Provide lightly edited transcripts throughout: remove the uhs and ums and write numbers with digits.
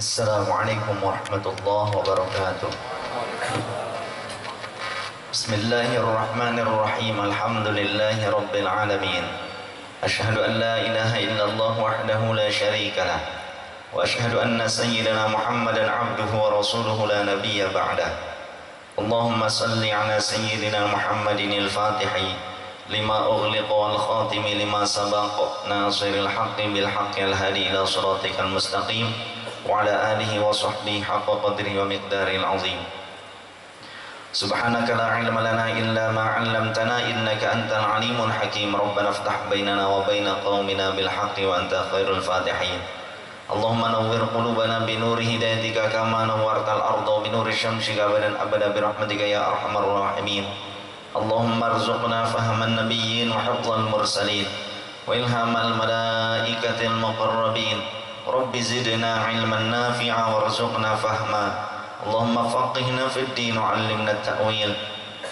Assalamualaikum warahmatullahi wabarakatuh. Bismillahirrahmanirrahim. Alhamdulillahi rabbil alamin. Ashhadu an la ilaha illallah wahdahu la syarika lah. Wa ashhadu anna sayyidina Muhammadan abduhu wa rasuluhu la nabiyya ba'dah. Allahumma salli ala sayyidina Muhammadin al-Fatihi lima ughliqa wal khatimi lima sabaqa nasiril haqqi bil haqqi al-hadi ila siratikal mustaqim wa ala alihi wa sahbihi haqqa qadrihi wa miqdaril azim. Subhanaka la ilma lana illa ma 'allamtana innaka antal alimul hakim. Rabbana iftah bainana wa baina qaumina bil haqqi wa anta khairul fatihin. Allahumma nawwir qulubana bi nuri hidayatika kama nawwartal arda bi nuri syamsika abadan abada bi rahmatika ya arhamar rahimin. Allahumma arzuqna fahman nabiyyin wa hifdzal mursalin wa ilhamal malaikatil muqarrabin. Rabbi zidna ilman nafi'a warzuqna fahma. Allahumma faqihna fid din wa 'allimna at-ta'wil.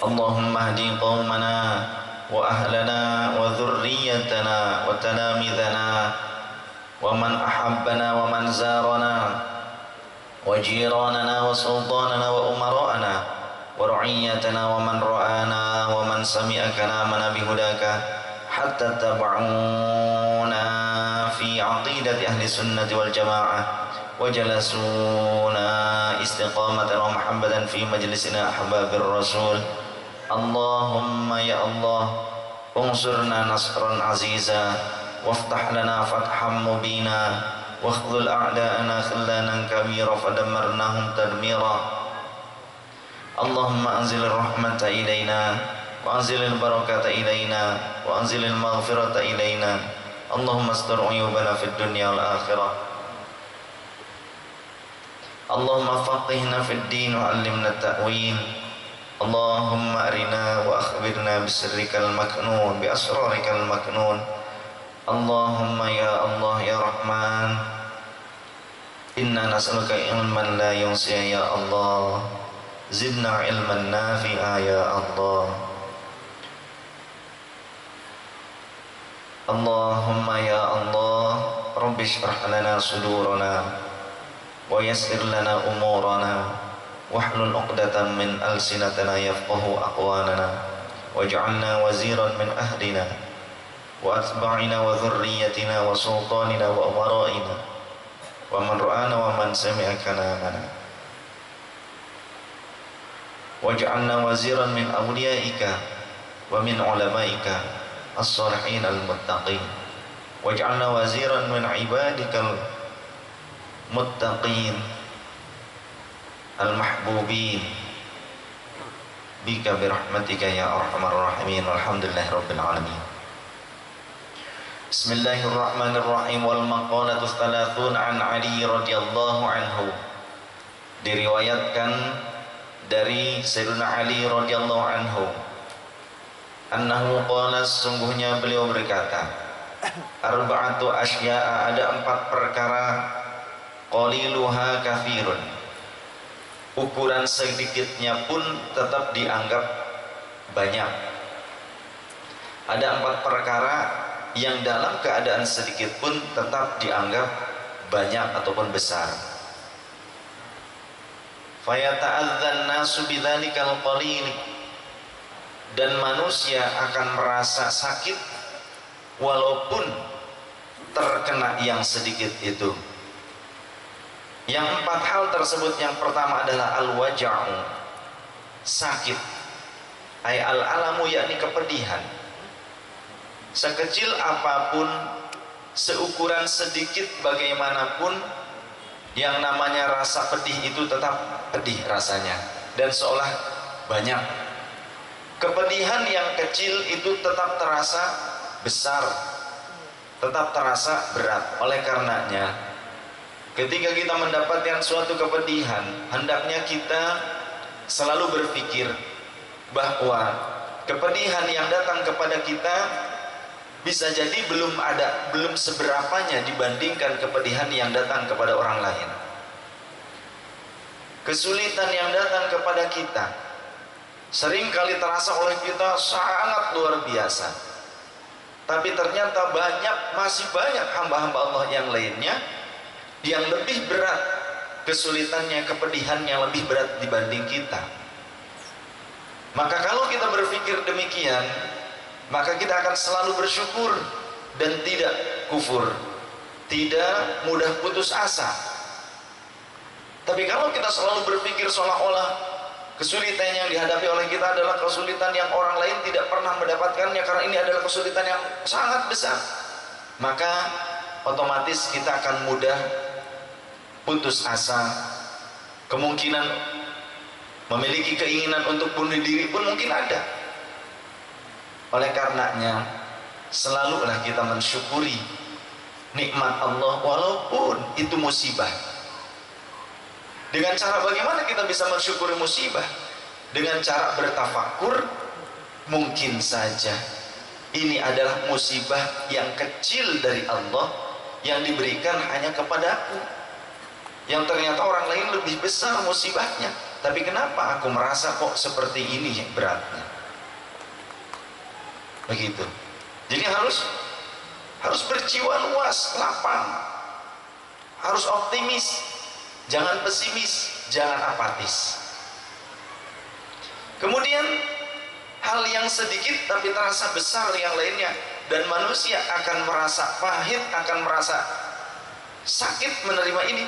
Allahumma hdi qaumana wa ahlana wa dhurriyyatana wa talamidana wa man ahabbana wa man zarana wa jiranana wa sultanana wa umara'ana wa ra'iyyatana wa man ra'ana wa man sami'a kalamana bihudaka hatta tab'una fi aqidati ahli sunnati wal jamaah wa jalasuna istiqamatan wa muhammadan fi majlisina ahbabir rasul. Allahumma ya Allah unsurna nasran aziza waftah lana fatham mubina wakhdhul a'da'ana khillanan kabira fadammarnahum tadmira. Allahumma anzil rahmata ilaina wa anzilil barakata ilaina wa anzilil maghfirata ilaina. Allahumma astur uyubana fid dunya wal akhirah. Allahumma faqihna fid din wa 'allimna at-ta'wil. Allahumma arina wa akhbirna bisirrikal maknun bi asrarikal maknun. Allahumma ya Allah ya Rahman, inna nas'aluka ilman la yunsiya ya Allah. Zidna ilman nafi'a ya Allah. Allahumma ya Allah Rabbi shrah lana sudurana wa yassir lana umurana wahlul 'uqdatam min alsinatina yafqahu aqwalana waj'alna waziran min ahlina wa atba'ina wa dhurriyyatina wa sultanina wa umara'ina wa man ra'ana wa man sami'a kalamana waj'alna waziran min awliyaika wa min ulamaika as-salihin al-muttaqin waj'alna waziran min ibadikal muttaqin al-mahbubin bika birahmatika ya arhamar rahimin. Walhamdulillahi rabbil alamin. Bismillahirrahmanirrahim. Wal maqalatu thalathun an Ali radhiyallahu anhu. Diriwayatkan dari Sayyidina Ali radhiyallahu anhu annahu qala, sesungguhnya beliau berkata, arba'atu asya'a, ada 4 perkara, qaliluha kafirun, ukuran sedikitnya pun tetap dianggap banyak. Ada 4 perkara yang dalam keadaan sedikit pun tetap dianggap banyak ataupun besar. Fayata'adzan nasu bidzalikal qalil, dan manusia akan merasa sakit walaupun terkena yang sedikit itu. Yang 4 hal tersebut, yang pertama adalah al-waja'u, sakit, ay al-alamu, yakni kepedihan. Sekecil apapun, seukuran sedikit bagaimanapun, yang namanya rasa pedih itu tetap pedih rasanya dan seolah banyak. Kepedihan yang kecil itu tetap terasa besar, tetap terasa berat. Oleh karenanya, ketika kita mendapatkan suatu kepedihan, hendaknya kita selalu berpikir bahwa kepedihan yang datang kepada kita bisa jadi belum seberapanya dibandingkan kepedihan yang datang kepada orang lain. Kesulitan yang datang kepada kita sering kali terasa oleh kita sangat luar biasa, tapi ternyata masih banyak hamba-hamba Allah yang lainnya yang lebih berat kesulitannya, kepedihannya lebih berat dibanding kita. Maka kalau kita berpikir demikian, maka kita akan selalu bersyukur dan tidak kufur, tidak mudah putus asa. Tapi kalau kita selalu berpikir seolah-olah kesulitan yang dihadapi oleh kita adalah kesulitan yang orang lain tidak pernah mendapatkannya karena ini adalah kesulitan yang sangat besar, maka otomatis kita akan mudah putus asa. Kemungkinan memiliki keinginan untuk bunuh diri pun mungkin ada. Oleh karenanya, selalulah kita mensyukuri nikmat Allah walaupun itu musibah. Dengan cara bagaimana kita bisa mensyukuri musibah? Dengan cara bertafakur. Mungkin saja ini adalah musibah yang kecil dari Allah yang diberikan hanya kepadaku, yang ternyata orang lain lebih besar musibahnya, tapi kenapa aku merasa kok seperti ini beratnya? Begitu. Jadi harus berjiwa luas, lapang, harus optimis, jangan pesimis, jangan apatis. Kemudian hal yang sedikit tapi terasa besar yang lainnya, dan manusia akan merasa pahit, akan merasa sakit menerima ini.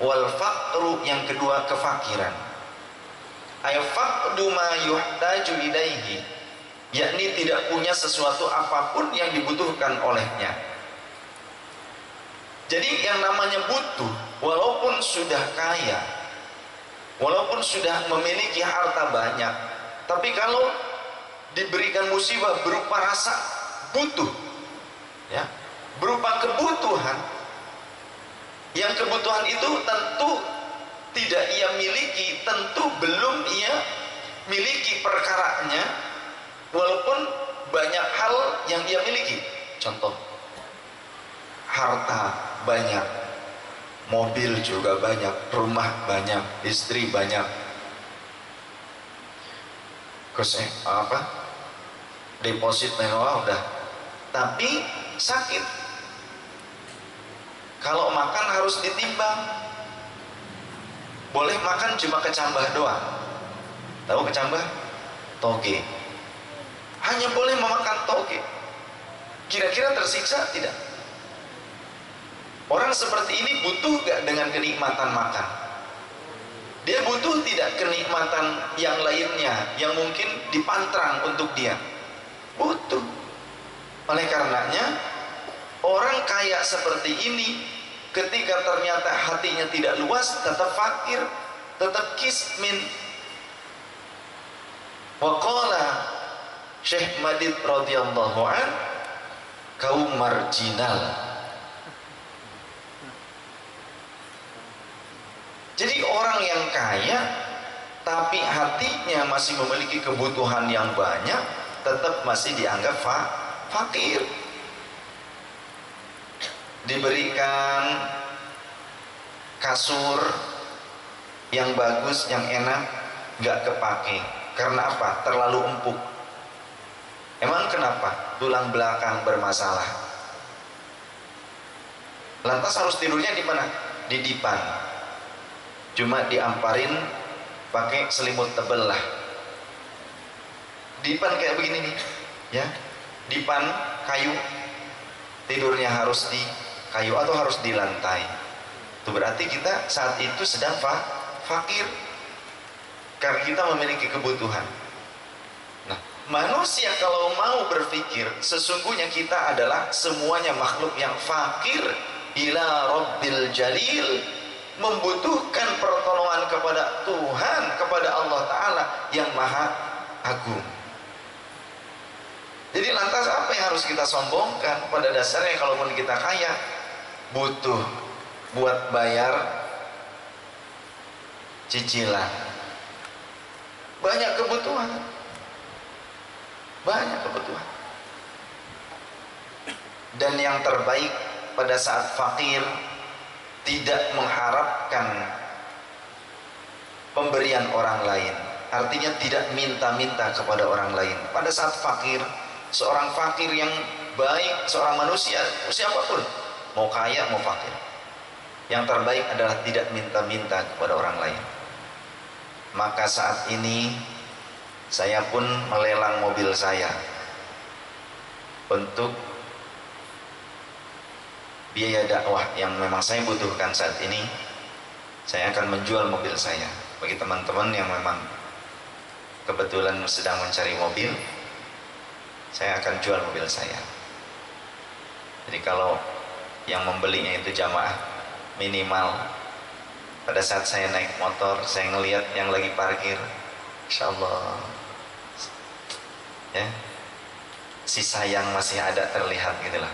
Wal faqru, yang kedua kefakiran. Ay faqdu ma yuhtaju ilaihi, yakni tidak punya sesuatu apapun yang dibutuhkan olehnya. Jadi yang namanya butuh, walaupun sudah kaya, walaupun sudah memiliki harta banyak, tapi kalau diberikan musibah berupa rasa butuh, ya, berupa kebutuhan, yang kebutuhan itu tentu tidak ia miliki, tentu belum ia miliki perkaranya, walaupun banyak hal yang ia miliki. Contoh, harta banyak, mobil juga banyak, rumah banyak, istri banyak, deposit mewah udah, tapi sakit. Kalau makan harus ditimbang. Boleh makan cuma kecambah doang. Tahu kecambah? Toge. Hanya boleh memakan toge. Kira-kira tersiksa tidak? Orang seperti ini butuh gak dengan kenikmatan makan? Dia butuh tidak kenikmatan yang lainnya yang mungkin dipantrang untuk dia? Butuh. Oleh karenanya, orang kaya seperti ini ketika ternyata hatinya tidak luas, tetap fakir, tetap kismin. Wa qala Syekh Madid radhiyallahu an, kaum marginal. Jadi orang yang kaya tapi hatinya masih memiliki kebutuhan yang banyak, tetap masih dianggap fakir. Diberikan kasur yang bagus, yang enak, nggak kepake. Karena apa? Terlalu empuk. Emang kenapa? Tulang belakang bermasalah. Lantas harus tidurnya di mana? Di dipan. Cuma diamparin pakai selimut tebel lah. Dipan kayak begini nih, ya. Dipan kayu, tidurnya harus di kayu atau harus di lantai. Itu berarti kita saat itu sedang fakir, karena kita memiliki kebutuhan. Nah, manusia kalau mau berpikir, sesungguhnya kita adalah semuanya makhluk yang fakir ila Rabbil Jalil, membutuhkan pertolongan kepada Tuhan, kepada Allah Ta'ala yang Maha Agung. Jadi lantas apa yang harus kita sombongkan? Pada dasarnya kalaupun kita kaya, butuh buat bayar cicilan, banyak kebutuhan, banyak kebutuhan. Dan yang terbaik pada saat fakir, tidak mengharapkan pemberian orang lain. Artinya tidak minta-minta kepada orang lain. Pada saat fakir, seorang fakir yang baik, seorang manusia, siapapun, mau kaya mau fakir, Yang terbaik adalah tidak minta-minta kepada orang lain. Maka saat ini saya pun melelang mobil saya untuk biaya dakwah yang memang saya butuhkan saat ini. Saya akan menjual mobil saya. Bagi teman-teman yang memang kebetulan sedang mencari mobil, saya akan jual mobil saya. Jadi kalau yang membelinya itu jamaah, minimal pada saat saya naik motor, saya ngelihat yang lagi parkir, insya Allah ya, si sayang masih ada terlihat gitulah.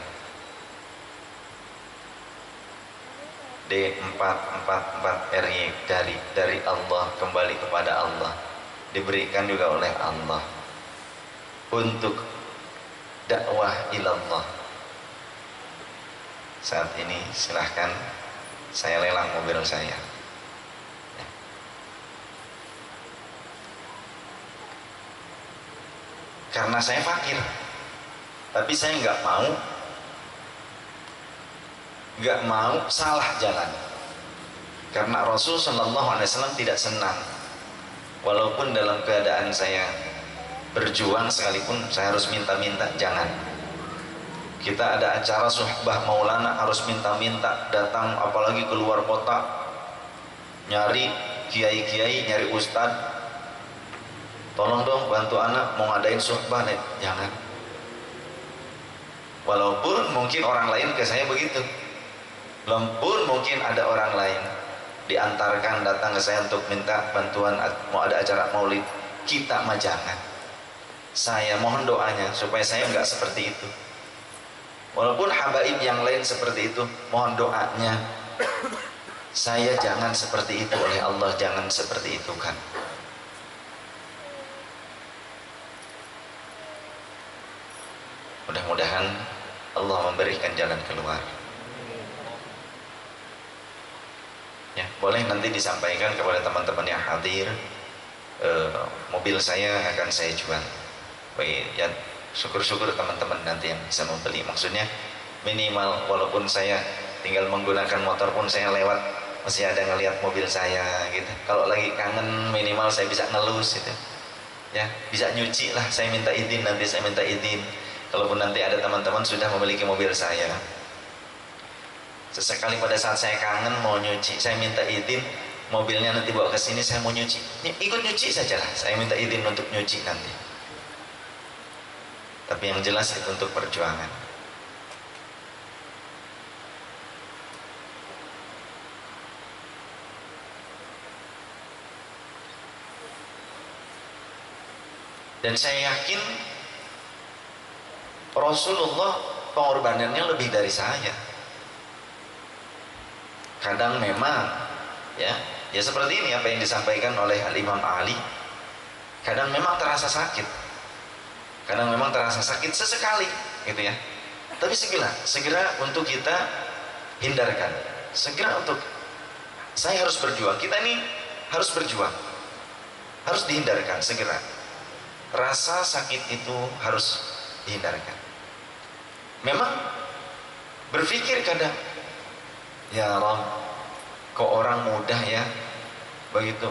D444RY dari Allah kembali kepada Allah, diberikan juga oleh Allah untuk dakwah ilallah. Saat ini silahkan saya lelang mobil saya. Karena saya fakir, tapi saya nggak mau salah jalan. Karena Rasul Shallallahu Alaihi Wasallam tidak senang, walaupun dalam keadaan saya berjuang sekalipun saya harus minta-minta. Jangan. Kita ada acara suhbah maulana harus minta-minta datang, apalagi keluar kota, nyari kiai-kiai, nyari ustad, tolong dong bantu anak mau ngadain suhbah. Jangan. Walaupun mungkin orang lain ke saya begitu, walaupun mungkin ada orang lain diantarkan datang ke saya untuk minta bantuan mau ada acara maulid, kita mah jangan. Saya mohon doanya supaya saya nggak seperti itu. Walaupun habaib yang lain seperti itu, mohon doanya saya jangan seperti itu oleh Allah, jangan seperti itu kan. Mudah-mudahan Allah memberikan jalan keluar. Ya, boleh nanti disampaikan kepada teman-teman yang hadir, mobil saya akan saya jual. Baik, ya syukur-syukur teman-teman nanti yang bisa membeli. Maksudnya minimal walaupun saya tinggal menggunakan motor pun saya lewat masih ada ngelihat mobil saya gitu. Kalau lagi kangen minimal saya bisa ngelus gitu. Ya, bisa nyuci lah, saya minta izin, nanti saya minta izin. Kalaupun nanti ada teman-teman sudah memiliki mobil saya, sesekali pada saat saya kangen mau nyuci, saya minta izin, mobilnya nanti bawa ke sini, saya mau nyuci, ikut nyuci sajalah, saya minta izin untuk nyuci nanti. Tapi yang jelas itu untuk perjuangan. Dan saya yakin Rasulullah pengorbanannya lebih dari saya. Kadang memang ya seperti ini apa yang disampaikan oleh Al-Imam Ali. Kadang memang terasa sakit. Kadang memang terasa sakit sesekali gitu ya. Tapi segera untuk kita hindarkan. Segera untuk saya harus berjuang. Kita ini harus berjuang. Harus dihindarkan segera. Rasa sakit itu harus dihindarkan. Memang berpikir kadang, ya Rabb, kok orang mudah ya begitu.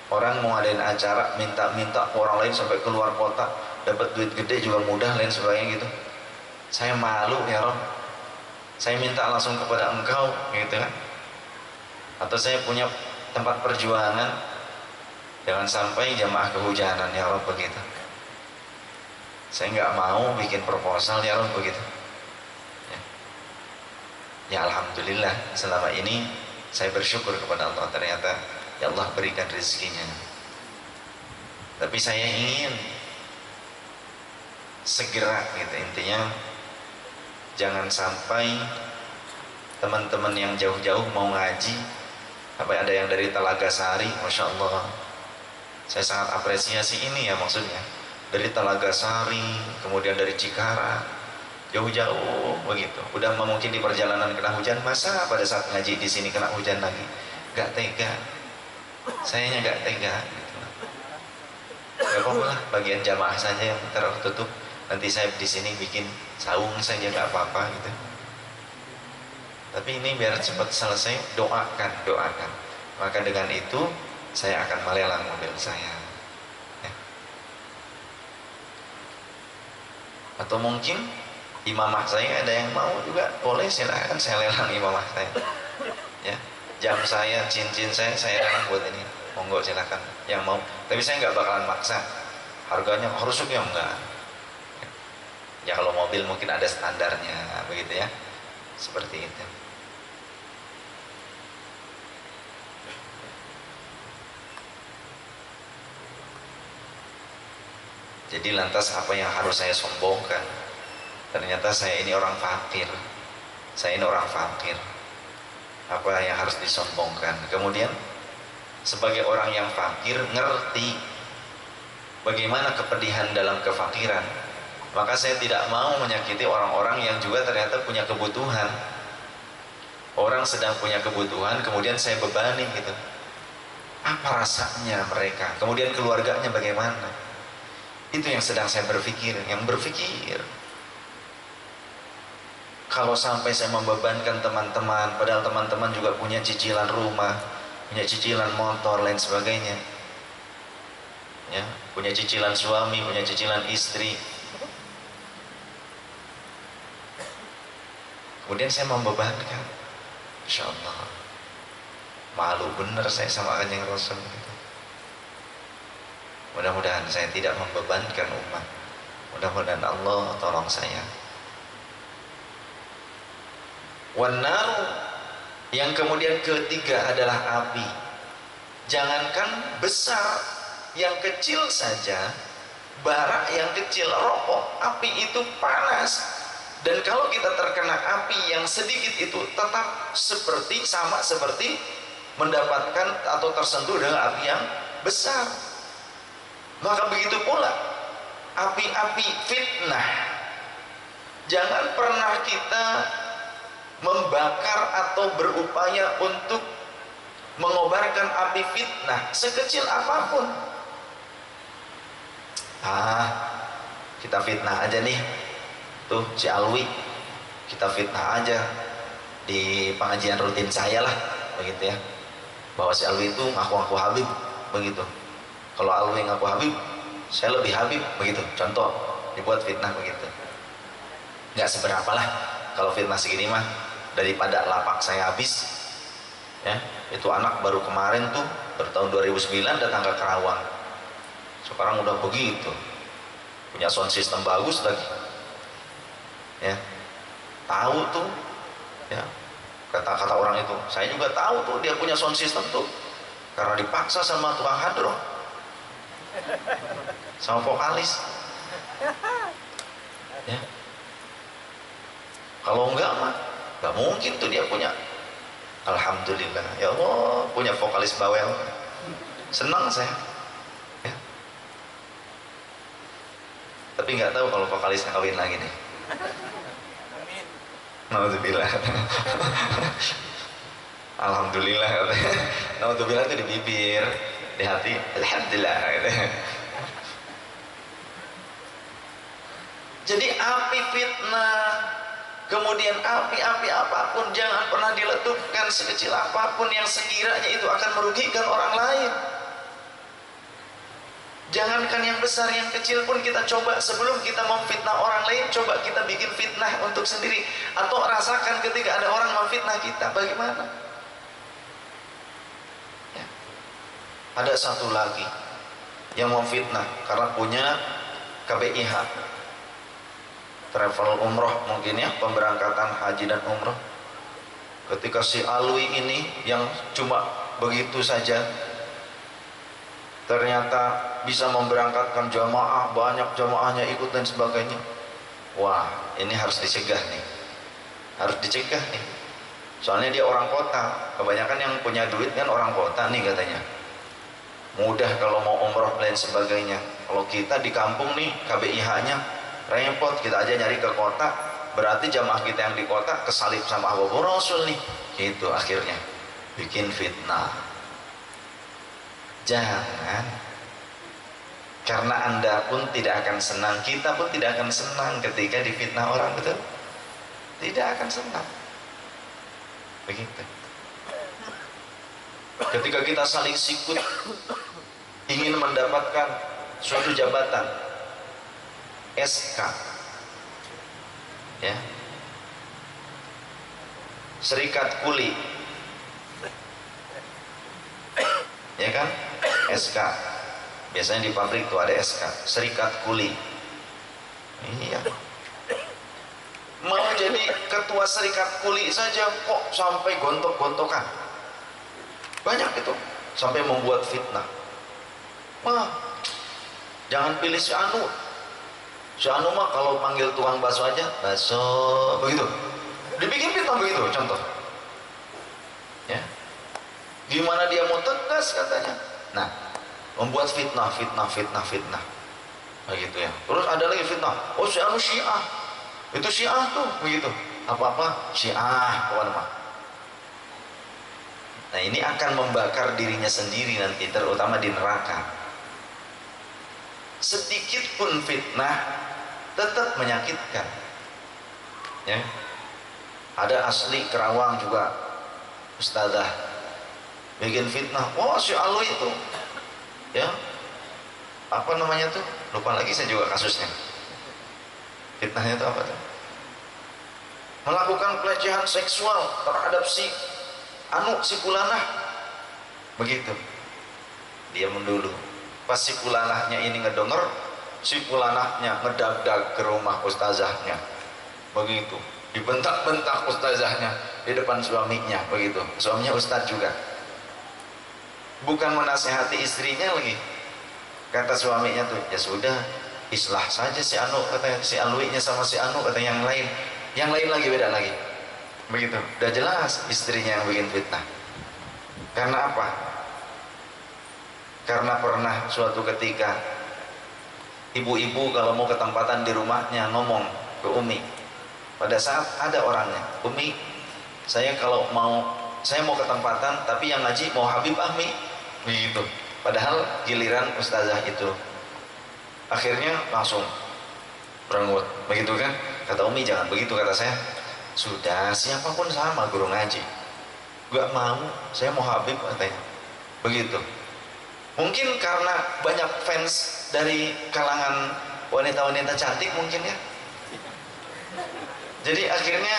Orang mau ngadain acara minta-minta orang lain sampai keluar kota, dapat duit gede juga mudah, lain sebagainya gitu. Saya malu ya Rabb, saya minta langsung kepada Engkau gitu kan. Atau saya punya tempat perjuangan, jangan sampai jamaah kehujanan ya Rabb begitu. Saya nggak mau bikin proposal ya Rabb begitu. Ya alhamdulillah selama ini saya bersyukur kepada Allah, ternyata ya Allah berikan rezekinya. Tapi saya ingin segera gitu, intinya jangan sampai teman-teman yang jauh-jauh mau ngaji, apa ada yang dari Telaga Sari, Masya Allah, saya sangat apresiasi ini ya, maksudnya dari Telaga Sari, kemudian dari Cikarang, jauh-jauh begitu. Udah mungkin di perjalanan kena hujan, masa pada saat ngaji di sini kena hujan lagi? Gak tega, sayanya gak tega gitu. Gak apa-apa lah, bagian jamaah saja yang tertutup. Nanti saya di sini bikin saung saja gak apa-apa gitu. Tapi ini biar cepat selesai, doakan, doakan. Maka dengan itu saya akan melelang mobil saya. Ya. Atau mungkin imamah saya ada yang mau juga, boleh, silahkan saya lelang imamah saya. Ya, jam saya, cincin saya lelang buat ini. Monggo silahkan yang mau. Tapi saya nggak bakalan maksa. Harganya harus sekian, enggak. Ya kalau mobil mungkin ada standarnya, begitu ya. Seperti itu. Jadi lantas apa yang harus saya sombongkan? Ternyata saya ini orang fakir. Saya ini orang fakir. Apa yang harus disombongkan? Kemudian sebagai orang yang fakir ngerti bagaimana kepedihan dalam kefakiran. Maka saya tidak mau menyakiti orang-orang yang juga ternyata punya kebutuhan. Orang sedang punya kebutuhan, kemudian saya bebani gitu. Apa rasanya mereka? Kemudian keluarganya bagaimana? Itu yang sedang saya berpikir, kalau sampai saya membebankan teman-teman, padahal teman-teman juga punya cicilan rumah, punya cicilan motor, lain sebagainya, ya, punya cicilan suami, punya cicilan istri. Kemudian saya membebankan, Insya Allah, malu bener saya sama Kanjeng Rasul. Mudah-mudahan saya tidak membebankan umat. Mudah-mudahan Allah tolong saya. Wannaru, yang kemudian ketiga adalah api. Jangankan besar, yang kecil saja, bara yang kecil, rokok, api itu panas. Dan kalau kita terkena api yang sedikit itu tetap sama seperti mendapatkan atau tersentuh dengan api yang besar. Maka begitu pula api-api fitnah. Jangan pernah kita membakar atau berupaya untuk mengobarkan api fitnah sekecil apapun. Kita fitnah aja nih, tuh si Alwi, kita fitnah aja di pengajian rutin saya lah, begitu ya, bahwa si Alwi itu ngaku-ngaku Habib, begitu. Kalau Alwi ngaku Habib, saya lebih Habib, begitu. Contoh, dibuat fitnah begitu. Nggak seberapa lah kalau fitnah segini mah, daripada lapak saya habis. Ya, itu anak baru kemarin tuh, tahun 2009 datang ke Karawang. Sekarang udah begitu, punya sound system bagus lagi. Ya, tahu tuh, ya, kata-kata orang itu. Saya juga tahu tuh dia punya sound system tuh, karena dipaksa sama tukang hadroh, sama vokalis. Ya, kalau enggak mah nggak mungkin tuh dia punya. Alhamdulillah, ya Allah, punya vokalis bawel. Senang saya. Ya. Tapi nggak tahu kalau vokalisnya kawin lagi nih. Alhamdulillah. Alhamdulillah. Alhamdulillah itu di bibir, di hati alhamdulillah. Jadi api fitnah, kemudian api-api apapun jangan pernah diletupkan sekecil apapun yang sekiranya itu akan merugikan orang lain. Jangankan yang besar, yang kecil pun kita coba sebelum kita memfitnah orang lain, coba kita bikin fitnah untuk sendiri. Atau rasakan ketika ada orang memfitnah kita, bagaimana? Ya. Ada satu lagi yang memfitnah karena punya KBIH, travel umroh mungkin ya, pemberangkatan haji dan umroh. Ketika si Alwi ini yang cuma begitu saja ternyata bisa memberangkatkan jamaah, banyak jamaahnya ikut dan sebagainya. Wah, ini harus dicegah nih, harus dicegah nih. Soalnya dia orang kota, kebanyakan yang punya duit kan orang kota nih katanya, mudah kalau mau umroh dan sebagainya. Kalau kita di kampung nih KBIH-nya repot, kita aja nyari ke kota, berarti jamaah kita yang di kota kesalip sama Abu Rasul nih, gitu akhirnya bikin fitnah. Jangan, karena Anda pun tidak akan senang, kita pun tidak akan senang ketika difitnah orang, betul? Tidak akan senang. Begitu. Ketika kita saling sikut ingin mendapatkan suatu jabatan, SK, ya, serikat kuli, ya kan, SK. Biasanya di pabrik tuh ada SK, serikat kuli. Iya. Mau jadi ketua serikat kuli saja kok sampai gontok-gontokan. Banyak itu, sampai membuat fitnah. Wah, jangan pilih si Anu. Si Anu mah kalau panggil tukang bakso aja, bakso, begitu. Dibikin fitnah begitu, contoh. Ya. Gimana dia mau tegas katanya. Nah, membuat fitnah. Begitu ya. Terus ada lagi fitnah. Oh, si Anu Syiah. Itu Syiah tuh, begitu. Apa-apa Syiah, kawan mah. Nah, ini akan membakar dirinya sendiri nanti, terutama di neraka. Sedikit pun fitnah tetap menyakitkan. Ya. Ada asli Kerawang juga, ustazah bikin fitnah. Oh, si Alwi itu, ya, apa namanya tuh? Lupa lagi saya juga kasusnya. Fitnahnya itu apa tuh? Melakukan pelecehan seksual terhadap si Anu, si Pulanah. Begitu. Dia dulu. Pas si Pulanahnya ini ngedenger, si Pulanahnya ngedag-dag ke rumah ustazahnya. Begitu. Dibentak-bentak ustazahnya di depan suaminya. Begitu. Suaminya ustaz juga. Bukan menasehati istrinya lagi. Kata suaminya tuh, ya sudah, islah saja si Anu, kata si Alwinya sama si Anu, kata yang lain lagi beda lagi. Begitu. Udah jelas istrinya yang bikin fitnah. Karena apa? Karena pernah suatu ketika ibu-ibu kalau mau ketempatan di rumahnya ngomong ke Umi. Pada saat ada orangnya, Umi, saya mau ketempatan, tapi yang ngaji mau Habib Ahmi. Begitu. Padahal giliran ustazah itu. Akhirnya langsung berengut. Begitu kan? Kata Umi, jangan begitu, kata saya. Sudah, siapapun sama guru ngaji. Gak mau, saya mau Habib katanya. Begitu. Mungkin karena banyak fans dari kalangan wanita-wanita cantik mungkin ya. Jadi akhirnya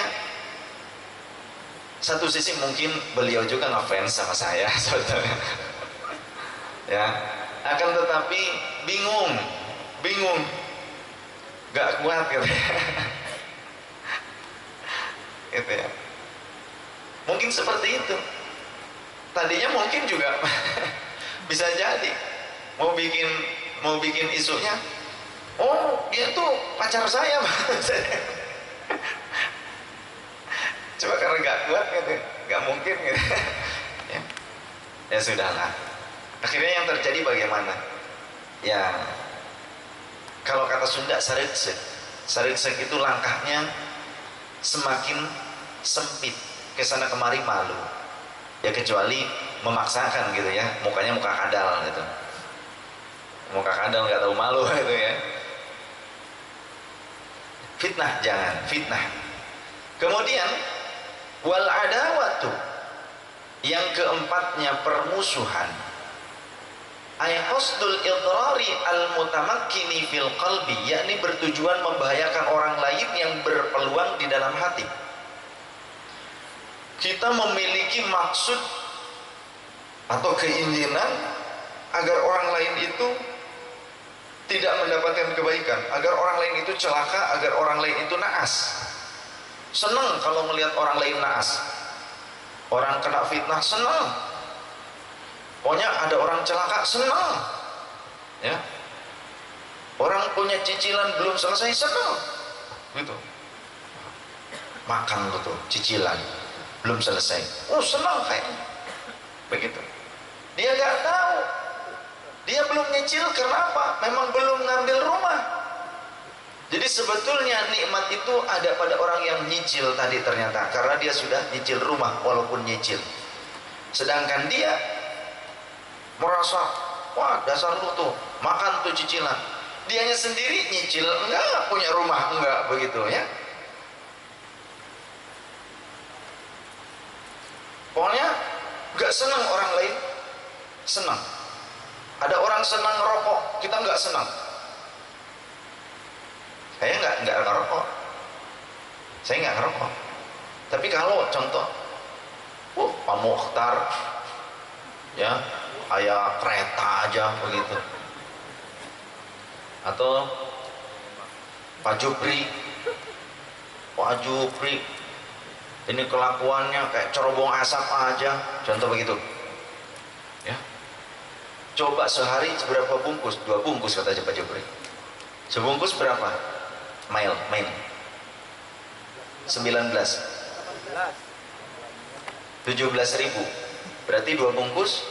satu sisi mungkin beliau juga ngefans sama saya sebetulnya. Ya, akan tetapi bingung, gak kuat gitu. Gitu ya. Mungkin seperti itu. Tadinya mungkin juga bisa jadi mau bikin isunya. Oh, dia tuh pacar saya. Coba karena gak kuat gitu, gak mungkin gitu. Ya sudahlah. Akhirnya yang terjadi bagaimana? Ya, kalau kata Sunda saritsek. Saritsek itu langkahnya semakin sempit, kesana kemari malu. Ya kecuali memaksakan gitu ya, mukanya muka kadal gitu. Muka kadal nggak tahu malu gitu ya. Fitnah jangan, fitnah. Kemudian wal adawatu, yang keempatnya permusuhan. Ay qasdul idrari al mutamakkini fil qalbi, yakni bertujuan membahayakan orang lain yang berpeluang di dalam hati. Kita memiliki maksud atau keinginan agar orang lain itu tidak mendapatkan kebaikan, agar orang lain itu celaka, agar orang lain itu naas. Senang kalau melihat orang lain naas, orang kena fitnah senang. Pokoknya ada orang celaka senang, ya. Orang punya cicilan belum selesai senang, gitu. Makan tuh cicilan belum selesai, oh senang kayaknya, begitu. Dia nggak tahu, dia belum nyicil karena apa? Memang belum ngambil rumah. Jadi sebetulnya nikmat itu ada pada orang yang nyicil tadi ternyata, karena dia sudah nyicil rumah walaupun nyicil. Sedangkan dia merasa, wah dasar lu tuh makan tuh cicilan, dianya sendiri nyicil enggak, punya rumah enggak, begitu ya. Pokoknya nggak senang orang lain senang. Ada orang senang ngerokok, kita nggak senang. Saya nggak ngerokok. Saya nggak ngerokok. Tapi kalau contoh, Pak Mukhtar, ya, kayak kereta aja begitu. Atau Pak Jupri, ini kelakuannya kayak cerobong asap aja, contoh begitu. Ya, coba sehari berapa bungkus? 2 bungkus kata Pak Jupri. Sebungkus berapa? Main 19 17.000, berarti 2 bungkus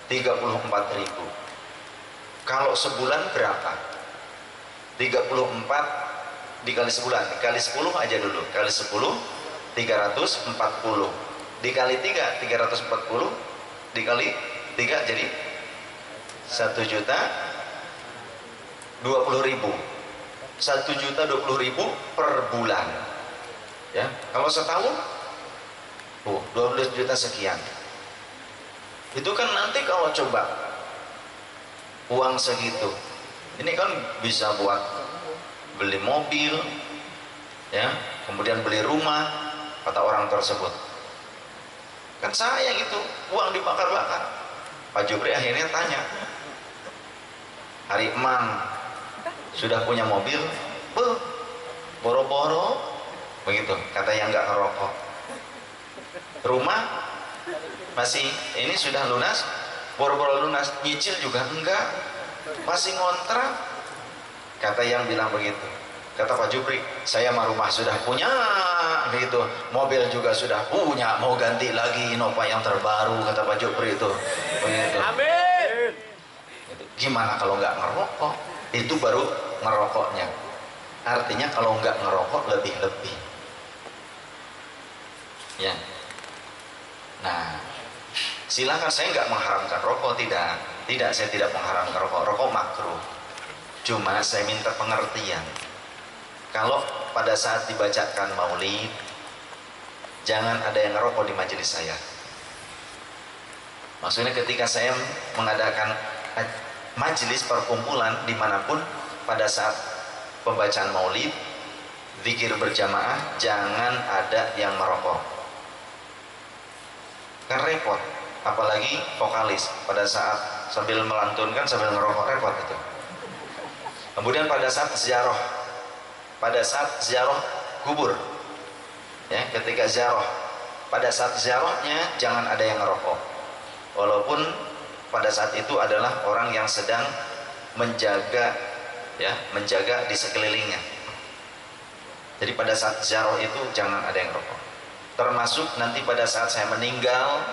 34.000. Kalau sebulan berapa? 34 dikali sebulan, dikali 10 aja dulu, kali 10 340, dikali 3 340, dikali 3 jadi 1.020.000. 1.020.000 per bulan. Ya, kalau setahun 12 juta sekian. Itu kan nanti kalau coba uang segitu, ini kan bisa buat beli mobil, ya, kemudian beli rumah, kata orang tersebut. Kan saya gitu, uang dibakar-bakar. Pak Jupri akhirnya tanya, Hari Emang sudah punya mobil? Boro-boro begitu, kata yang nggak ngerokok. Rumah masih ini sudah lunas, boro-boro lunas. Nyicil juga enggak, masih ngontrak, kata yang bilang begitu. Kata Pak Jupri, saya mah rumah sudah punya gitu, mobil juga sudah punya, mau ganti lagi Innova yang terbaru, kata Pak Jupri itu begitu. Amin. Gimana kalau nggak ngerokok? Itu baru ngerokoknya. Artinya kalau nggak ngerokok lebih-lebih, ya. Nah, silakan, saya nggak mengharamkan rokok, tidak, saya tidak mengharamkan rokok. Rokok makruh. Cuma saya minta pengertian. Kalau pada saat dibacakan maulid, jangan ada yang ngerokok di majelis saya. Maksudnya ketika saya mengadakan majelis perkumpulan dimanapun, pada saat pembacaan maulid, zikir berjamaah, jangan ada yang merokok. Kan repot, apalagi vokalis pada saat sambil melantunkan sambil ngerokok, repot itu. Kemudian pada saat ziarah, kubur, ya, ketika ziarah, pada saat ziarahnya jangan ada yang ngerokok, walaupun pada saat itu adalah orang yang sedang menjaga, ya, menjaga di sekelilingnya. Jadi pada saat ziarah itu jangan ada yang rokok. Termasuk nanti pada saat saya meninggal,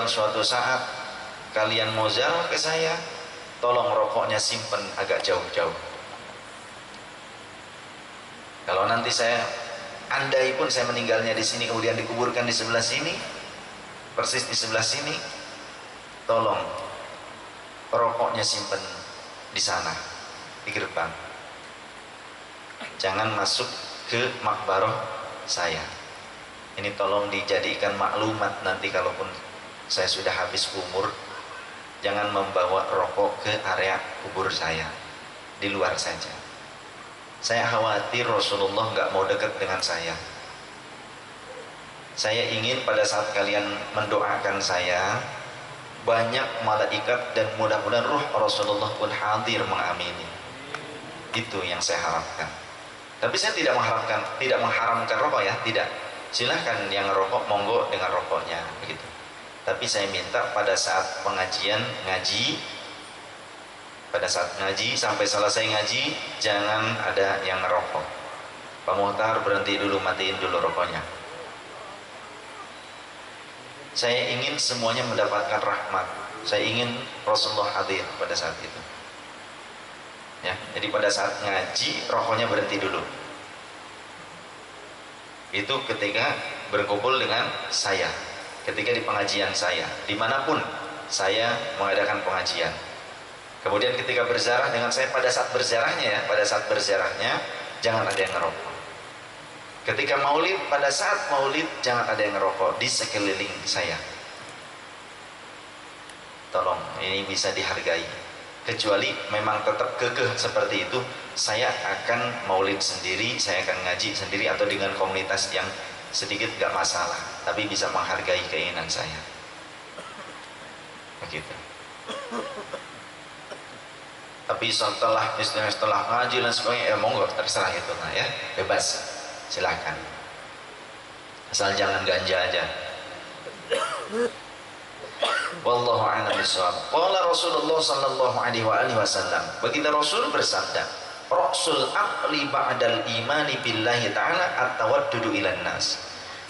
suatu saat kalian mau ziarah ke saya, tolong rokoknya simpen agak jauh-jauh. Kalau nanti andai pun saya meninggalnya di sini, kemudian dikuburkan di sebelah sini, persis di sebelah sini, tolong rokoknya simpen di sana, di gerbang. Jangan masuk ke makbaroh saya. Ini tolong dijadikan maklumat nanti kalaupun saya sudah habis umur, jangan membawa rokok ke area kubur saya, di luar saja. Saya khawatir Rasulullah nggak mau dekat dengan saya. Saya ingin pada saat kalian mendoakan saya, banyak malaikat dan mudah-mudahan ruh Rasulullah pun hadir mengamini. Itu yang saya harapkan. Tapi saya tidak mengharamkan rokok, ya, tidak. Silahkan yang rokok monggo dengan rokoknya begitu. Tapi saya minta pada saat pengajian ngaji, sampai selesai ngaji jangan ada yang ngerokok. Pak Muhtar berhenti dulu, matiin dulu rokoknya. Saya ingin semuanya mendapatkan rahmat. Saya ingin Rasulullah hadir pada saat itu. Ya, jadi pada saat ngaji rokoknya berhenti dulu. Itu ketika berkumpul dengan saya, ketika di pengajian saya, dimanapun saya mengadakan pengajian. Kemudian ketika berziarah dengan saya, pada saat berziarahnya jangan ada yang ngerokok. Ketika maulid, pada saat maulid jangan ada yang ngerokok di sekeliling saya. Tolong, ini bisa dihargai. Kecuali memang tetap kekeh seperti itu, saya akan maulid sendiri, saya akan ngaji sendiri atau dengan komunitas yang sedikit gak masalah, tapi bisa menghargai keinginan saya. Begitu. Tapi setelah ngaji dan sebagainya, monggo terserah itu, nah ya, bebas, silahkan. Asal jangan ganja aja. Wallahu a'lam bishawab. Qala Rasulullah sallallahu alaihi wasallam. Baginda Rasul bersabda, "Rasul aqli ba'dal imani billahi ta'ala at-tawaddudu ilan nas."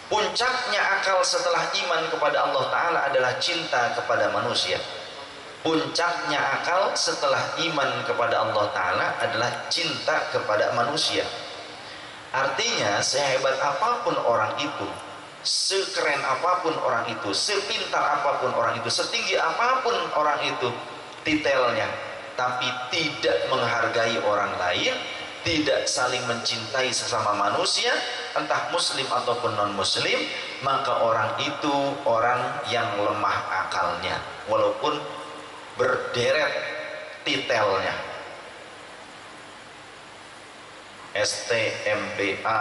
Puncaknya akal setelah iman kepada Allah Ta'ala adalah cinta kepada manusia. Puncaknya akal setelah iman kepada Allah Ta'ala adalah cinta kepada manusia. Artinya sehebat apapun orang itu, sekeren apapun orang itu, sepintar apapun orang itu, setinggi apapun orang itu titelnya, tapi tidak menghargai orang lain, tidak saling mencintai sesama manusia, entah muslim ataupun non muslim, maka orang itu orang yang lemah akalnya, walaupun berderet titelnya STMBA,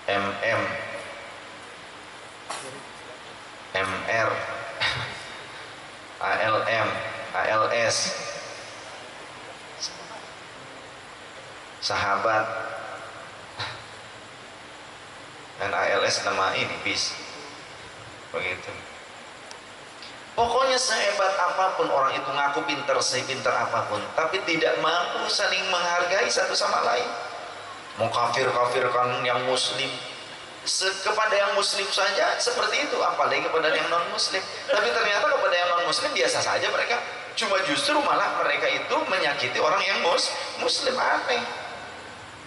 MM, MR, ALM, ALS, sahabat, dan ALS nama ini bis, begitu. Pokoknya sehebat apapun orang itu, ngaku pinter, sepinter apapun, tapi tidak mampu saling menghargai satu sama lain. Mengkafir-kafirkan yang muslim, kepada yang muslim saja seperti itu, apalagi kepada yang non muslim. Tapi ternyata kepada yang non muslim biasa saja mereka, cuma justru malah mereka itu menyakiti orang yang muslim. Aneh.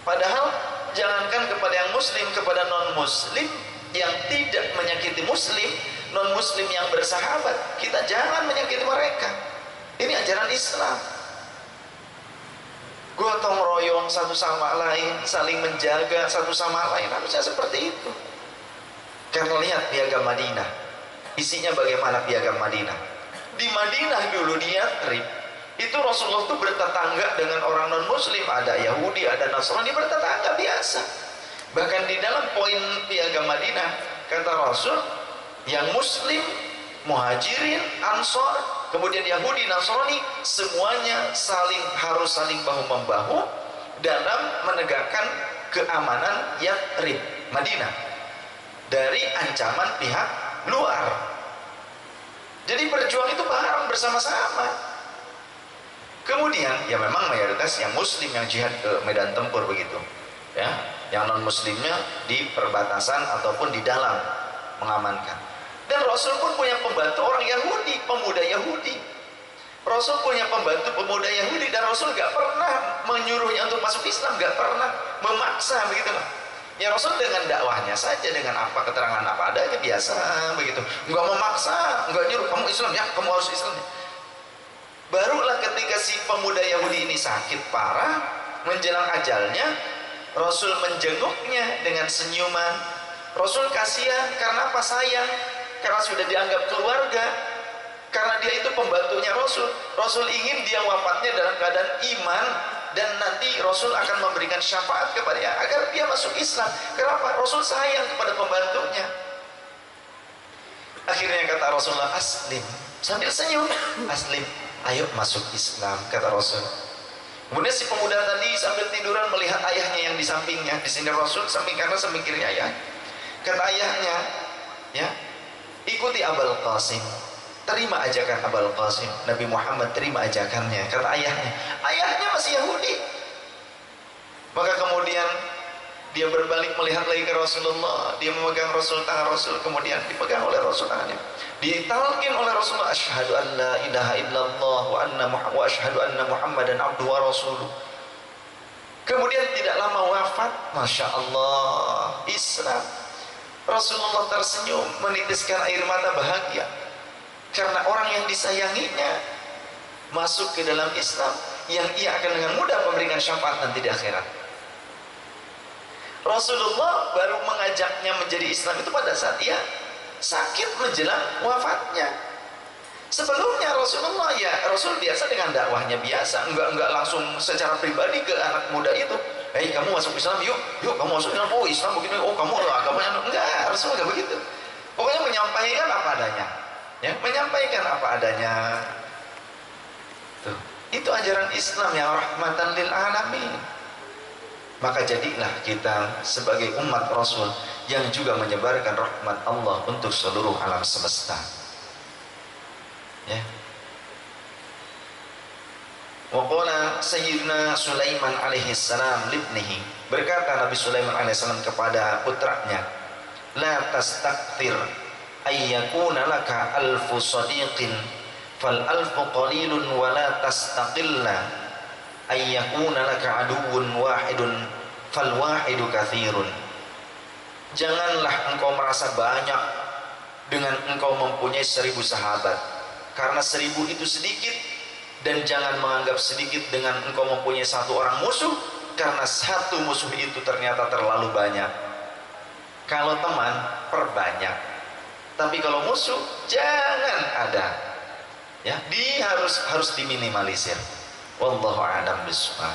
Padahal jangankan kepada yang muslim, kepada non muslim yang tidak menyakiti muslim, non muslim yang bersahabat, kita jangan menyakiti mereka. Ini ajaran Islam. Gotong royong satu sama lain, saling menjaga satu sama lain, harusnya seperti itu. Karena lihat piagam Madinah, isinya bagaimana piagam Madinah. Di Madinah dulu, di Yatsrib, itu Rasulullah itu bertetangga dengan orang non muslim, ada Yahudi, ada Nasrani, bertetangga biasa. Bahkan di dalam poin piagam Madinah kata Rasul, yang muslim, muhajirin, ansor, kemudian Yahudi, Nasrani, semuanya harus saling bahu-membahu dalam menegakkan keamanan Yatsrib, Madinah, dari ancaman pihak luar. Jadi berjuang itu bareng bersama-sama. Kemudian ya memang mayoritas yang muslim yang jihad ke medan tempur begitu, ya, yang non muslimnya di perbatasan ataupun di dalam mengamankan. Dan Rasul pun punya pembantu orang Yahudi, pemuda Yahudi. Rasul punya pembantu pemuda Yahudi, dan Rasul gak pernah menyuruhnya untuk masuk Islam, gak pernah memaksa begitu. Ya Rasul dengan dakwahnya saja, dengan apa keterangan apa adanya biasa begitu. Gak memaksa, gak nyuruh kamu Islam ya, kamu harus Islam ya. Barulah ketika si pemuda Yahudi ini sakit parah, menjelang ajalnya, Rasul menjenguknya dengan senyuman. Rasul kasihan, karena apa? Sayang, karena sudah dianggap keluarga, karena dia itu pembantunya Rasul. Rasul ingin dia wafatnya dalam keadaan iman, dan nanti Rasul akan memberikan syafaat kepadanya agar dia masuk Islam. Kenapa? Rasul sayang kepada pembantunya. Akhirnya kata Rasulullah, aslim, sambil senyum, aslim, ayo masuk Islam, kata Rasul. Kemudian si pemuda tadi sambil tiduran melihat ayahnya yang di sampingnya. Di sini Rasul samping kanan, samping kiri ayah. Kata ayahnya, ya, ikuti Abul Qasim, terima ajakan Abul Qasim. Nabi Muhammad terima ajakannya. Kata ayahnya masih Yahudi. Maka kemudian dia berbalik melihat lagi ke Rasulullah. Dia memegang Rasul, tangan Rasul, kemudian dipegang oleh Rasul tangannya. Ditalkin oleh Rasulullah, asyhadu an la ilaha illallah wa asyhadu anna Muhammadan abduhu wa rasuluh. Kemudian tidak lama wafat, Masya Allah, Islam. Rasulullah tersenyum, menitiskan air mata bahagia, karena orang yang disayanginya masuk ke dalam Islam, yang ia akan dengan mudah memberikan syafaat nanti di akhirat. Rasulullah baru mengajaknya menjadi Islam itu pada saat ia sakit menjelang wafatnya. Sebelumnya Rasulullah ya Rasul biasa dengan dakwahnya biasa, enggak langsung secara pribadi ke anak muda itu, hei kamu masuk Islam, yuk kamu masuk Islam, oh Islam begini, oh kamu agamanya enggak, Rasul enggak begitu. Pokoknya menyampaikan apa adanya, ya menyampaikan apa adanya. Tuh, itu ajaran Islam yang rahmatan lil alamin. Maka jadilah kita sebagai umat Rasul yang juga menyebarkan rahmat Allah untuk seluruh alam semesta. Ya. Waqala Sayyidina Sulaiman alaihi salam libnihi, berkata Nabi Sulaiman alaihi salam kepada putranya, la tastakthir ayyakuna laka alfu sadiqin fal alfu qalilun wa la tastaqilla ayyakuna laka aduwwun wahidun fal wahidu katsirun. Janganlah engkau merasa banyak dengan engkau mempunyai 1000 sahabat, karena 1000 itu sedikit, dan jangan menganggap sedikit dengan engkau mempunyai 1 orang musuh, karena 1 musuh itu ternyata terlalu banyak. Kalau teman perbanyak, tapi kalau musuh jangan ada, ya harus diminimalisir. Wallahu a'lam bishawab.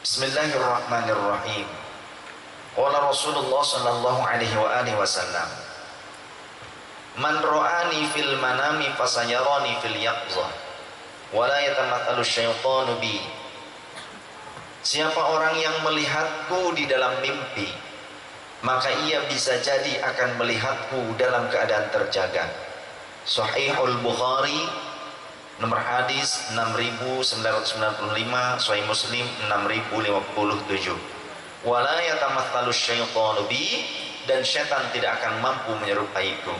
Bismillahirrahmanirrahim. Qala Rasulullah sallallahu alaihi wasallam, man ra'ani fil manami fasayarani fil yaqzah wa la yatamathalu syaitanu bi. Siapa orang yang melihatku di dalam mimpi, maka ia bisa jadi akan melihatku dalam keadaan terjaga. Sahihul Bukhari nomor hadis 6995, Sahih Muslim 6057. Wa la yatamathalu syaitanu bi, dan setan tidak akan mampu menyerupaiku.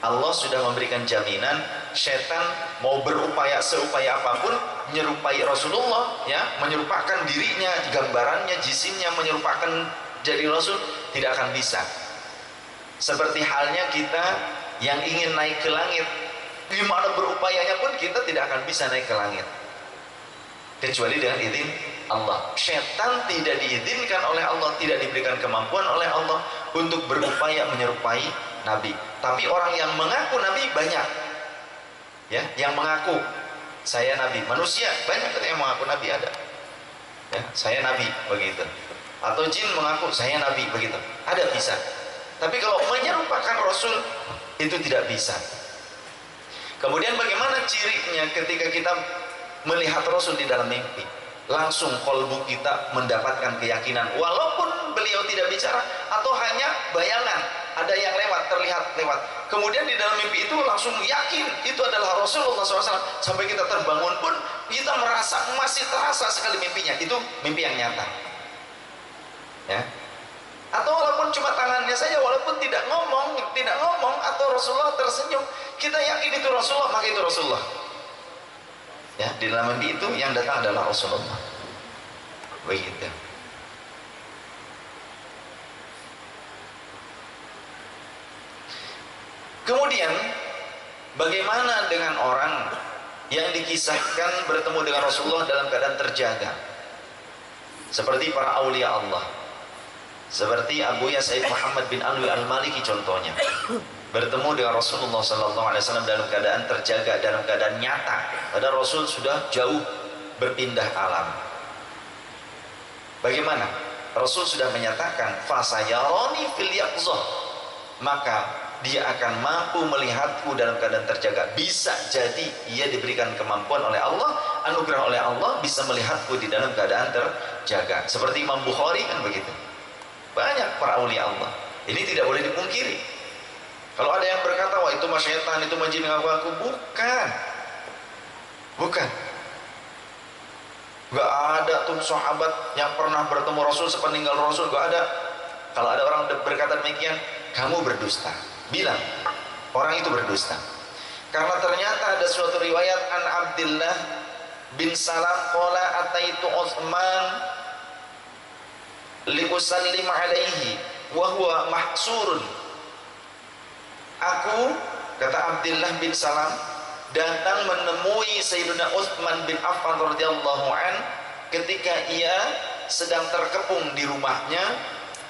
Allah sudah memberikan jaminan, setan mau berupaya seupaya apapun menyerupai Rasulullah, ya, menyerupakan dirinya, gambarannya, jisimnya, menyerupakan jadi Rasul, tidak akan bisa. Seperti halnya kita yang ingin naik ke langit, gimana berupayanya pun kita tidak akan bisa naik ke langit kecuali dengan izin Allah. Setan tidak diizinkan oleh Allah, tidak diberikan kemampuan oleh Allah untuk berupaya menyerupai Nabi. Tapi orang yang mengaku Nabi banyak, ya, yang mengaku saya Nabi, manusia banyak yang mengaku Nabi ada, ya, saya Nabi begitu. Atau jin mengaku saya Nabi begitu, ada bisa. Tapi kalau menyerupakan Rasul itu tidak bisa. Kemudian bagaimana cirinya ketika kita melihat Rasul di dalam mimpi? Langsung kolbu kita mendapatkan keyakinan, walaupun beliau tidak bicara atau hanya bayangan, ada yang lewat, terlihat lewat. Kemudian di dalam mimpi itu langsung yakin itu adalah Rasulullah SAW. Sampai kita terbangun pun kita merasa masih terasa sekali mimpinya. Itu mimpi yang nyata, ya. Atau walaupun cuma tangannya saja, walaupun tidak ngomong atau Rasulullah tersenyum, kita yakin itu Rasulullah, maka itu Rasulullah. Ya, di dalam mimpi itu yang datang adalah Rasulullah. Begitu. Kemudian bagaimana dengan orang yang dikisahkan bertemu dengan Rasulullah dalam keadaan terjaga? Seperti para aulia Allah, seperti Abu Ya Said Muhammad bin Alwi Al-Maliki contohnya, bertemu dengan Rasulullah SAW dalam keadaan terjaga, dalam keadaan nyata, padahal Rasul sudah jauh berpindah alam. Bagaimana? Rasul sudah menyatakan fasayarani fil yaqzah, maka dia akan mampu melihatku dalam keadaan terjaga. Bisa jadi ia diberikan kemampuan oleh Allah, anugerah oleh Allah, bisa melihatku di dalam keadaan terjaga. Seperti Imam Bukhari kan begitu. Banyak para aulia Allah. Ini tidak boleh dipungkiri. Kalau ada yang berkata, wah itu mah syaitan, itu mah jin ngaku-ngaku, bukan. Gak ada tuh sahabat yang pernah bertemu Rasul sepeninggal Rasul, gak ada. Kalau ada orang berkata demikian, kamu berdusta. Bilang orang itu berdusta. Karena ternyata ada suatu riwayat an Abdullah bin Salam qala ataitu Utsman li usallim alaihi wa huwa mahsurun. Aku, kata Abdullah bin Salam, datang menemui Sayyidina Utsman bin Affan radhiyallahu an ketika ia sedang terkepung di rumahnya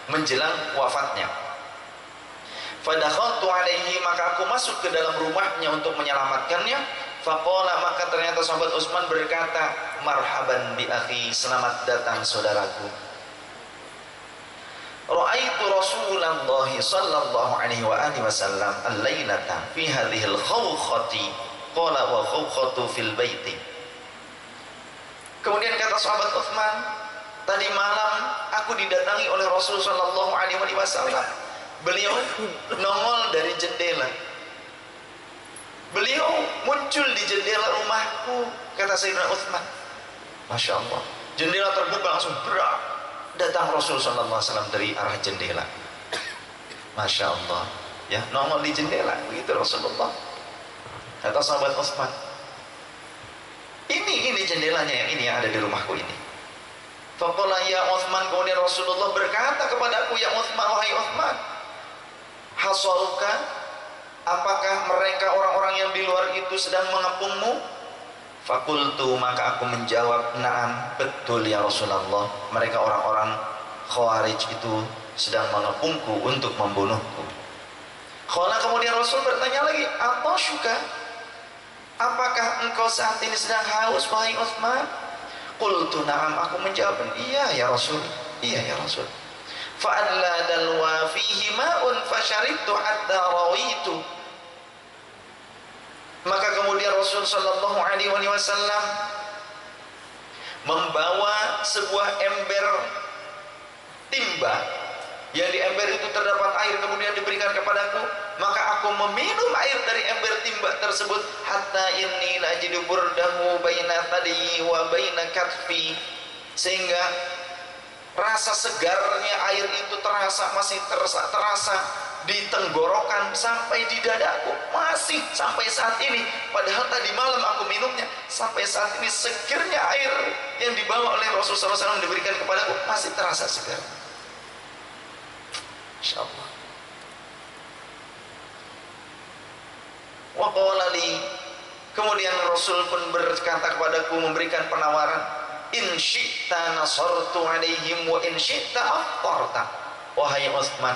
menjelang wafatnya. Fadakhaltu alaihi, maka aku masuk ke dalam rumahnya untuk menyelamatkannya. Faqala, maka ternyata sahabat Utsman berkata, marhaban bi akhi, selamat datang saudaraku. Ra'aitu Rasulullah sallallahu alaihi wa alihi wasallam al-lailata fi hadhihi al-khawkhati, qala wa khawkhatu fil baiti. Kemudian kata sahabat Utsman, tadi malam aku didatangi oleh Rasul sallallahu alaihi wasallam. Beliau nongol dari jendela. Beliau muncul di jendela rumahku, kata Sayyidina Utsman. Masya Allah, jendela terbuka langsung berak. Datang Rasul sallallahu alaihi wasallam dari arah jendela. Masya Allah, ya, nongol di jendela begitu Rasulullah. Kata sahabat Utsman, ini jendelanya yang ada di rumahku ini. Faqala ya Utsman, kemudian Rasulullah berkata kepadaku, ya Utsman, wahai Utsman, hasaruka, apakah mereka orang-orang yang di luar itu sedang mengepungmu? Fakultu, maka aku menjawab, na'am, betul ya Rasulullah, mereka orang-orang Khawarij itu sedang mengepungku untuk membunuhku. Qala, kemudian Rasul bertanya lagi, atashuka, apakah engkau saat ini sedang haus wahai Utsman? Qultu na'am, aku menjawab, iya ya Rasul, iya ya Rasul. Fa'alla dalwa fihi ma'un fasharibtu hatta rawitu. Maka kemudian Rasul sallallahu alaihi wasallam membawa sebuah ember timba, yang di ember itu terdapat air, kemudian diberikan kepadaku, maka aku meminum air dari ember timba tersebut, hatta inni lajidu burdahu baina thadi wa baina katfi, sehingga rasa segarnya air itu masih terasa di tenggorokan sampai di dadaku, masih sampai saat ini. Padahal tadi malam aku minumnya, sampai saat ini segernya air yang dibawa oleh Rasulullah SAW diberikan kepadaku masih terasa segar. Insyaallah. Wa qala li, kemudian Rasul pun berkata kepadaku, memberikan penawaran, in syi'ta nasartu alaihim wa in syi'ta aftarta. Wahai Utsman,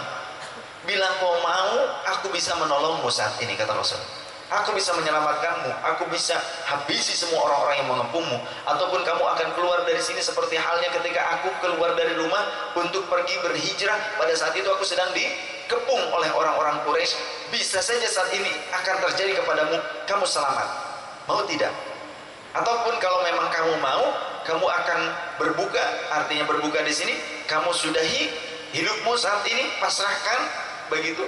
bila kau mau, aku bisa menolongmu saat ini, kata Rasul. Aku bisa menyelamatkanmu, aku bisa habisi semua orang-orang yang mengepungmu, ataupun kamu akan keluar dari sini seperti halnya ketika aku keluar dari rumah untuk pergi berhijrah. Pada saat itu aku sedang dikepung oleh orang-orang Quraisy. Bisa saja saat ini akan terjadi kepadamu, kamu selamat. Mau tidak? Ataupun kalau memang kamu mau, kamu akan berbuka. Artinya berbuka di sini, kamu sudahi hidupmu saat ini, pasrahkan, begitu.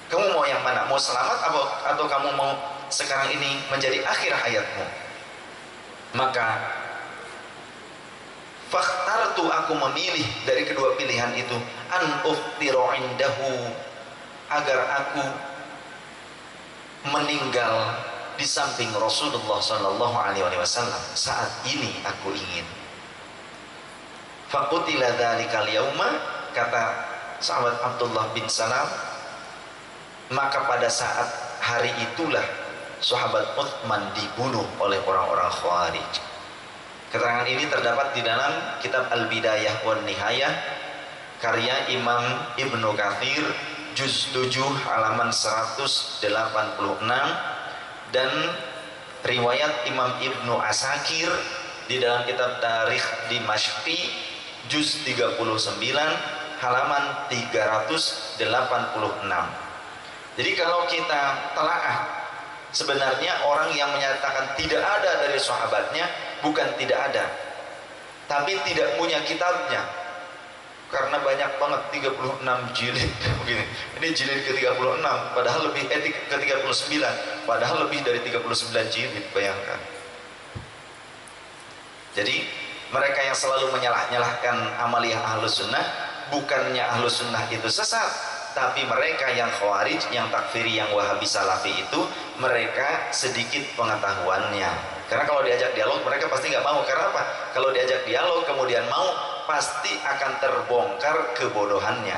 Kamu mau yang mana? Mau selamat atau kamu mau sekarang ini menjadi akhir hayatmu? Maka fakhtartu, aku memilih dari kedua pilihan itu, an uftira indahu, agar aku meninggal di samping Rasulullah sallallahu alaihi wasallam. Saat ini aku ingin. Faqutila dzalikal yauma, kata sahabat Abdullah bin Salam, maka pada saat hari itulah sahabat Utsman dibunuh oleh orang-orang Khawarij. Keterangan ini terdapat di dalam kitab Al-Bidayah wan Nihayah karya Imam Ibnu Katsir, juz 7 halaman 186, dan riwayat Imam Ibnu Asakir di dalam kitab Tarikh Dimashqi juz 39 halaman 386. Jadi kalau kita telaah, sebenarnya orang yang menyatakan tidak ada dari sahabatnya bukan tidak ada, tapi tidak punya kitabnya, karena banyak banget 36 jilid begini. Ini jilid ke-36, padahal lebih ke-39, padahal lebih dari 39 jilid, bayangkan. Jadi mereka yang selalu menyalah-nyalahkan amaliyah Ahlus Sunnah, bukannya Ahlus Sunnah itu sesat, tapi mereka yang Khawarij, yang takfiri, yang Wahabi Salafi itu mereka sedikit pengetahuannya. Karena kalau diajak dialog mereka pasti nggak mau. Karena apa? Kalau diajak dialog kemudian mau, pasti akan terbongkar kebodohannya.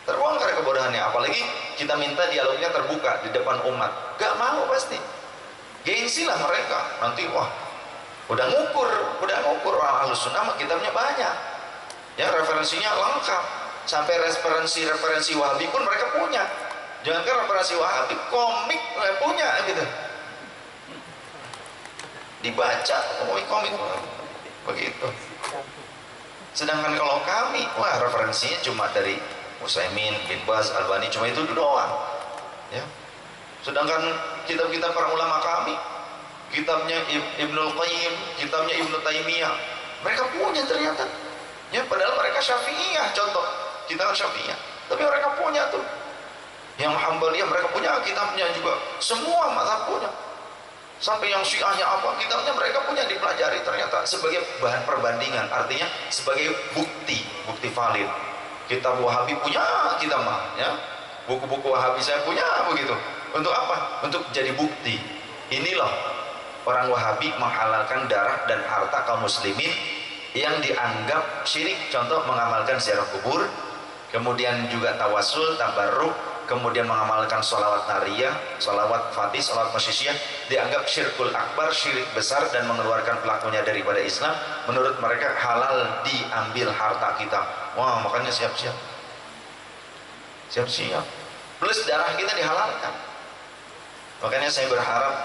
Terbongkar kebodohannya. Apalagi kita minta dialognya terbuka di depan umat, nggak mau pasti. Gengsi lah mereka. Nanti wah, udah ngukur orang Ahlus Sunnah mah kitabnya banyak. Ya, referensinya lengkap. Sampai referensi Wahabi pun mereka punya. Jangankan referensi Wahabi, komik mereka punya gitu. Dibaca komik begitu. Sedangkan kalau kami, wah referensinya cuma dari Utsaimin, Bin Baz, Albani, cuma itu doang. Ya. Sedangkan kitab-kitab para ulama kami, kitabnya Ibnul Qayyim, kitabnya Ibnu Taimiyah, mereka punya ternyata. Ya, padahal mereka Syafi'iyah contoh, kita kan Syafi'iyah, tapi mereka punya tuh. Yang Hambaliyah mereka punya kitabnya juga, semua mazhab punya. Sampai yang Syiahnya apa, kitabnya mereka punya, dipelajari ternyata sebagai bahan perbandingan, artinya sebagai bukti valid. Kitab Wahabi punya kita mah, ya. Buku-buku Wahabi saya punya begitu. Untuk apa? Untuk jadi bukti. Inilah orang Wahabi menghalalkan darah dan harta kaum muslimin yang dianggap syirik, contoh mengamalkan ziarah kubur, kemudian juga tawasul, tabarruk, kemudian mengamalkan sholawat nariyah, sholawat fatih, sholawat masyisyah, dianggap syirkul akbar, syirik besar dan mengeluarkan pelakunya daripada Islam. Menurut mereka halal diambil harta kita. Wah, makanya siap-siap, plus darah kita dihalalkan. Makanya saya berharap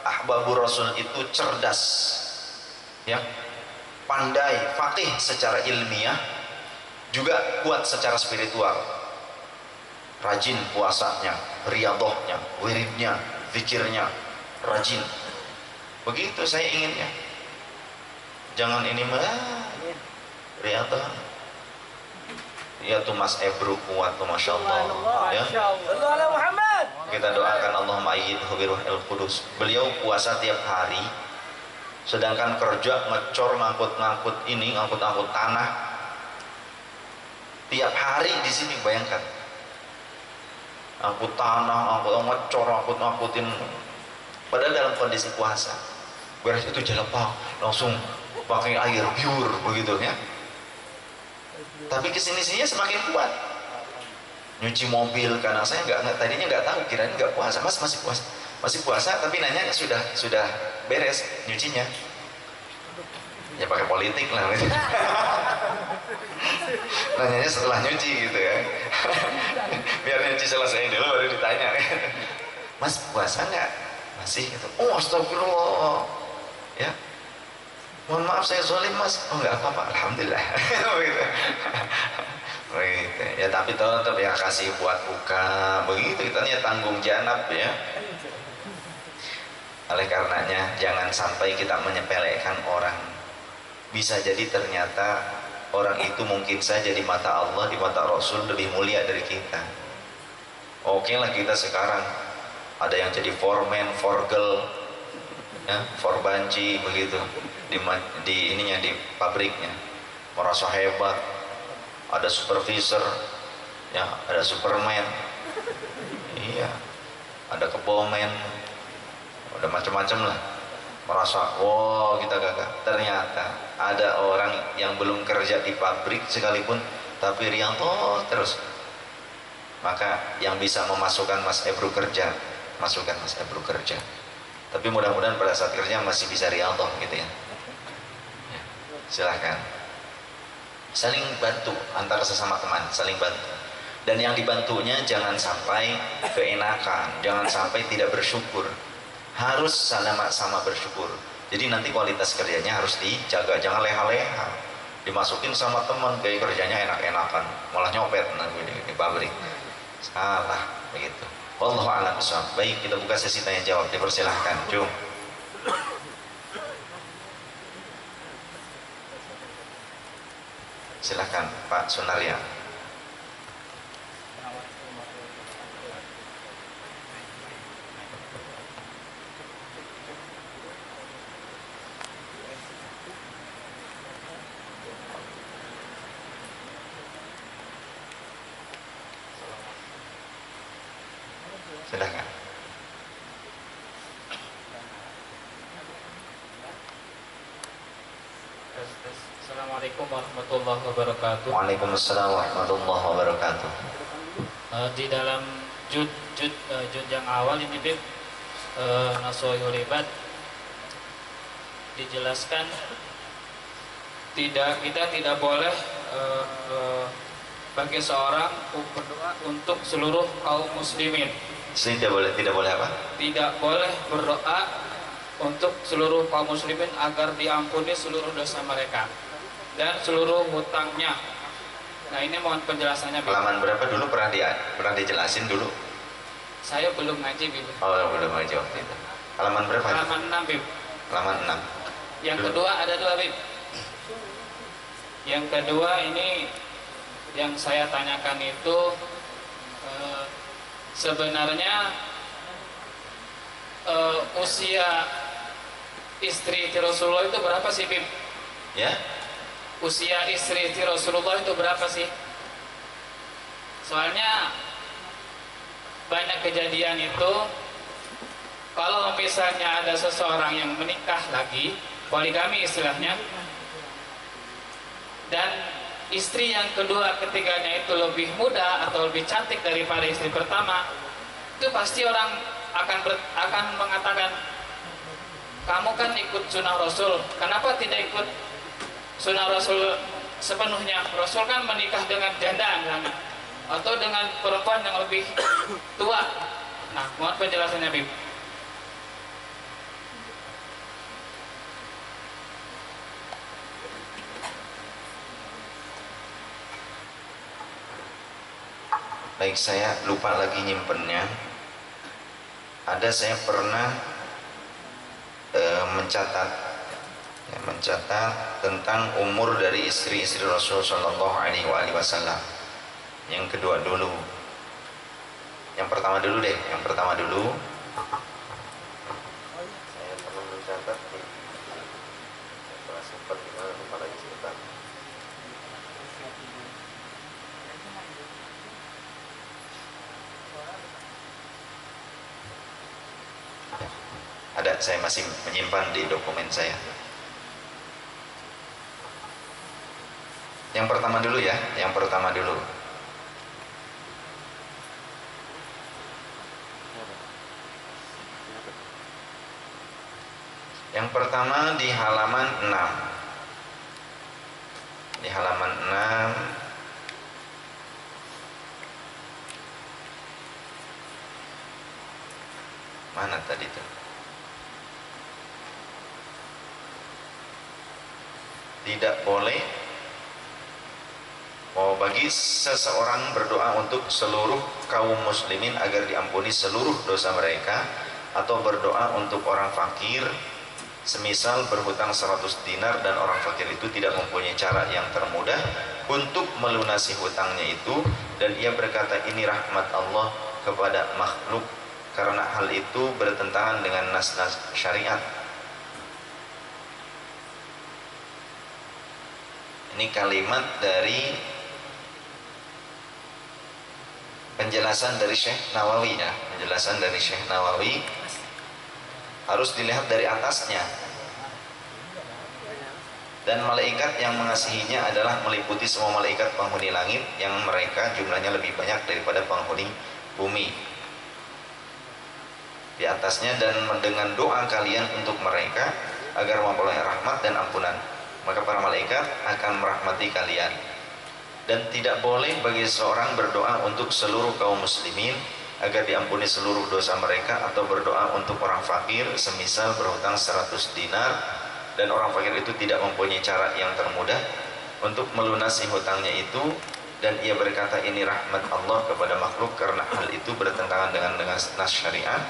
ahbabur rasul itu cerdas, ya, pandai, faqih secara ilmiah, juga kuat secara spiritual, rajin puasanya, riyadhahnya, wiridnya, zikirnya, rajin. Begitu saya inginnya. Jangan ini mah riyadhah. Ya tuh Mas Ebru kuat tuh, Masya Allah, ya. Kita doakan Allahumma ayyidhu biruhil qudus. Beliau puasa tiap hari, sedangkan kerja ngecor, ngangkut ini, ngangkut tanah tiap hari di sini. Bayangkan, angkut tanah, ngecor, ngangkutin, padahal dalam kondisi puasa. Beres itu jelepak, langsung pakai air pure begitu, ya. Tapi kesini-sininya semakin kuat. Nyuci mobil, karena saya tadinya nggak tahu, kirain nggak puasa. Mas masih puasa, tapi nanya sudah beres nyucinya. Ya pakai politik lah. Nanyanya setelah nyuci gitu ya. Biar nyuci selesai dulu baru ditanya. Mas puasa nggak? Masih gitu. Oh astagfirullah. Ya. Mohon maaf saya zalim Mas. Oh nggak apa-apa, alhamdulillah. Begitu. Begitu. Ya tapi tetap ya kasih buat buka. Begitu, kita tanggung janab ya. Oleh karenanya jangan sampai kita menyepelekan orang. Bisa jadi ternyata orang itu mungkin saja di mata Allah, di mata Rasul lebih mulia dari kita. Oke lah, kita sekarang ada yang jadi foreman, forgel, ya, forbanci begitu di ininya, di pabriknya, merasa hebat. Ada supervisor, ya, ada superman, iya, ada kebomen, ada macam-macam lah. Merasa, wow kita gagah. Ternyata ada orang yang belum kerja di pabrik sekalipun, tapi rianto terus. Maka yang bisa memasukkan Mas Ebru kerja, masukkan Mas Ebru kerja. Tapi mudah-mudahan pada saat kerja masih bisa rianto gitu ya. Silahkan. Saling bantu antara sesama teman, saling bantu. Dan yang dibantunya jangan sampai keenakan, jangan sampai tidak bersyukur. Harus sama bersyukur. Jadi nanti kualitas kerjanya harus dijaga, jangan leha-leha. Dimasukin sama teman, gaya kerjanya enak-enakan, malah nyopet di pabrik. Salah begitu. Wallahu a'lam bishawab. Baik, kita buka sesi tanya jawab. Dipersilahkan, Jum. Silahkan Pak Sunaria. Silahkan. Assalamualaikum warahmatullahi wabarakatuh. Waalaikumsalam warahmatullahi wabarakatuh. Di dalam jud yang awal ini Bib, Nasohul Ibad, dijelaskan kita tidak boleh bagi seorang berdoa untuk seluruh kaum muslimin. Tidak boleh apa? Tidak boleh berdoa untuk seluruh kaum muslimin agar diampuni seluruh dosa mereka dan seluruh hutangnya. Nah, ini mohon penjelasannya. Halaman berapa dulu pernah dijelasin dulu? Saya belum ngaji, Bib. Oh, belum ngaji waktu itu. Halaman berapa? Halaman 6, Bib. Halaman 6. Yang kedua ada 2, Bib. Yang kedua ini yang saya tanyakan itu sebenarnya usia istri Rasulullah itu berapa sih, Bib? Ya? Usia istri Rasulullah itu berapa sih? Soalnya banyak kejadian itu kalau misalnya ada seseorang yang menikah lagi, poligami istilahnya, dan istri yang kedua ketiganya itu lebih muda atau lebih cantik daripada istri pertama, itu pasti orang akan mengatakan, kamu kan ikut sunnah Rasul, kenapa tidak ikut sunnah Rasul sepenuhnya? Rasul kan menikah dengan janda misalnya, atau dengan perempuan yang lebih tua. Nah, mohon penjelasannya, Bib. Baik, saya lupa lagi nyimpennya. Ada saya pernah mencatat tentang umur dari istri-istri Rasul Shallallahu Alaihi Wasallam. Yang kedua dulu, yang pertama dulu deh. Yang pertama dulu, saya pernah mencatat di kelas 4 di mana, lupa lagi sebentar. Ada, saya masih menyimpan di dokumen saya. Yang pertama dulu ya, yang pertama dulu. Yang pertama di halaman 6. Di halaman 6 mana tadi tuh? Tidak boleh bagi seseorang berdoa untuk seluruh kaum muslimin agar diampuni seluruh dosa mereka, atau berdoa untuk orang fakir, semisal berhutang 100 dinar dan orang fakir itu tidak mempunyai cara yang termudah untuk melunasi hutangnya itu, dan ia berkata ini rahmat Allah kepada makhluk, karena hal itu bertentangan dengan nas-nas syariat. Ini kalimat dari penjelasan dari Syekh Nawawi ya. Penjelasan dari Syekh Nawawi harus dilihat dari atasnya. Dan malaikat yang mengasihinya adalah meliputi semua malaikat penghuni langit yang mereka jumlahnya lebih banyak daripada penghuni bumi. Di atasnya, dan dengan doa kalian untuk mereka agar memperoleh rahmat dan ampunan, maka para malaikat akan merahmati kalian. Dan tidak boleh bagi seorang berdoa untuk seluruh kaum muslimin agar diampuni seluruh dosa mereka, atau berdoa untuk orang fakir semisal berhutang 100 dinar dan orang fakir itu tidak mempunyai cara yang termudah untuk melunasi hutangnya itu, dan ia berkata ini rahmat Allah kepada makhluk, karena hal itu bertentangan dengan nas syariat.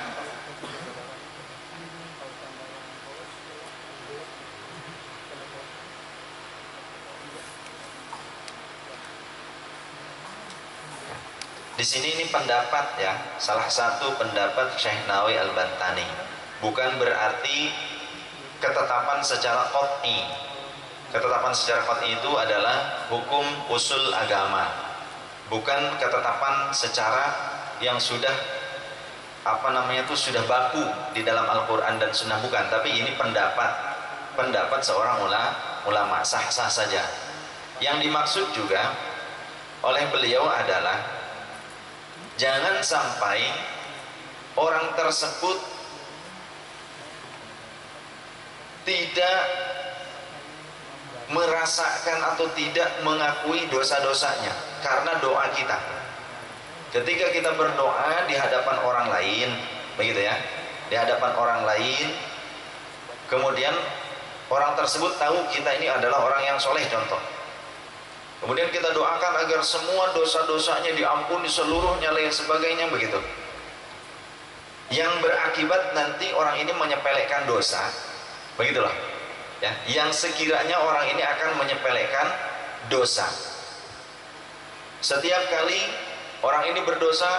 Di sini ini pendapat ya, salah satu pendapat Syekh Nawawi Al-Bantani. Bukan berarti ketetapan secara qat'i. Ketetapan secara qat'i itu adalah hukum usul agama. Bukan ketetapan secara yang sudah sudah baku di dalam Al-Qur'an dan Sunnah, bukan, tapi ini pendapat seorang ulama, sah-sah saja. Yang dimaksud juga oleh beliau adalah jangan sampai orang tersebut tidak merasakan atau tidak mengakui dosa-dosanya karena doa kita. Ketika kita berdoa di hadapan orang lain, begitu ya, di hadapan orang lain, kemudian orang tersebut tahu kita ini adalah orang yang soleh contoh, kemudian kita doakan agar semua dosa-dosanya diampuni seluruhnya lain sebagainya, begitu, yang berakibat nanti orang ini menyepelekan dosa, begitulah ya, yang sekiranya orang ini akan menyepelekan dosa. Setiap kali orang ini berdosa,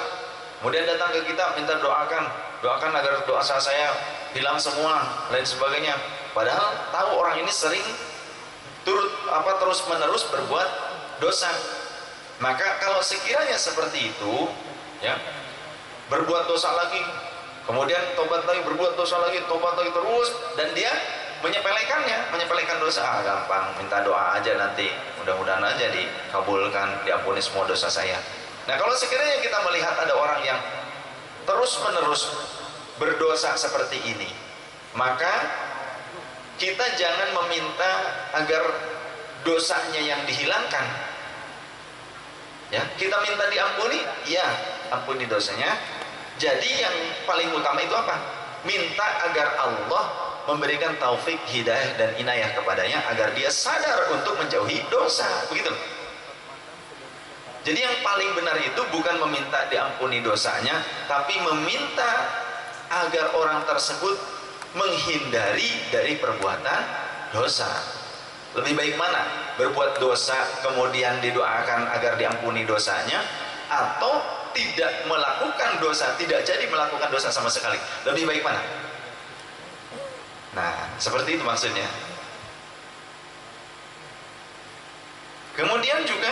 kemudian datang ke kita minta doakan agar dosa saya hilang semua, lain sebagainya. Padahal tahu orang ini sering terus menerus berbuat dosa. Maka kalau sekiranya seperti itu, ya, berbuat dosa lagi, kemudian tobat lagi, berbuat dosa lagi, tobat lagi terus, dan dia menyepelekan dosa, gampang, minta doa aja nanti, mudah-mudahan aja dikabulkan, diampuni semua dosa saya. Nah, kalau sekiranya kita melihat ada orang yang terus-menerus berdosa seperti ini, maka kita jangan meminta agar dosanya yang dihilangkan. Ya, kita minta diampuni, ya, ampuni dosanya. Jadi yang paling utama itu apa? Minta agar Allah memberikan taufik, hidayah dan inayah kepadanya agar dia sadar untuk menjauhi dosa, begitu. Jadi yang paling benar itu bukan meminta diampuni dosanya, tapi meminta agar orang tersebut menghindari dari perbuatan dosa. Lebih baik mana? Berbuat dosa kemudian didoakan agar diampuni dosanya, atau tidak melakukan dosa, tidak jadi melakukan dosa sama sekali. Lebih baik mana? Nah, seperti itu maksudnya. Kemudian juga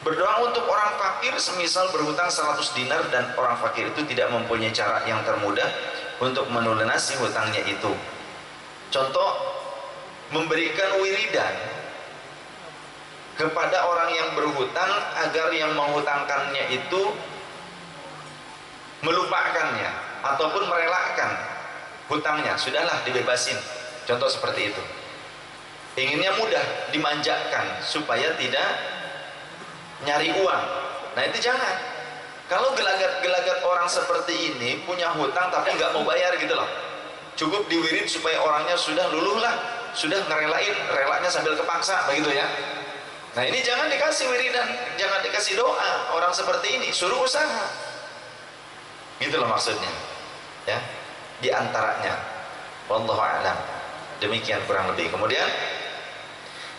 berdoa untuk orang fakir, semisal berhutang 100 dinar dan orang fakir itu tidak mempunyai cara yang termudah untuk melunasi hutangnya itu. Contoh, memberikan wiridan kepada orang yang berhutang agar yang menghutangkannya itu melupakannya ataupun merelakan hutangnya, sudahlah dibebasin. Contoh seperti itu. Inginnya mudah, dimanjakan supaya tidak nyari uang. Nah, itu jangan. Kalau gelagat-gelagat orang seperti ini punya hutang tapi nggak mau bayar gitu loh, cukup diwirid supaya orangnya sudah luluh lah, sudah ngerelain, relanya sambil kepaksa, begitu ya. Nah, ini jangan dikasih wiridan, jangan dikasih doa orang seperti ini, suruh usaha. Gitu loh maksudnya. Ya, di antaranya. Wallahu a'lam. Demikian kurang lebih. Kemudian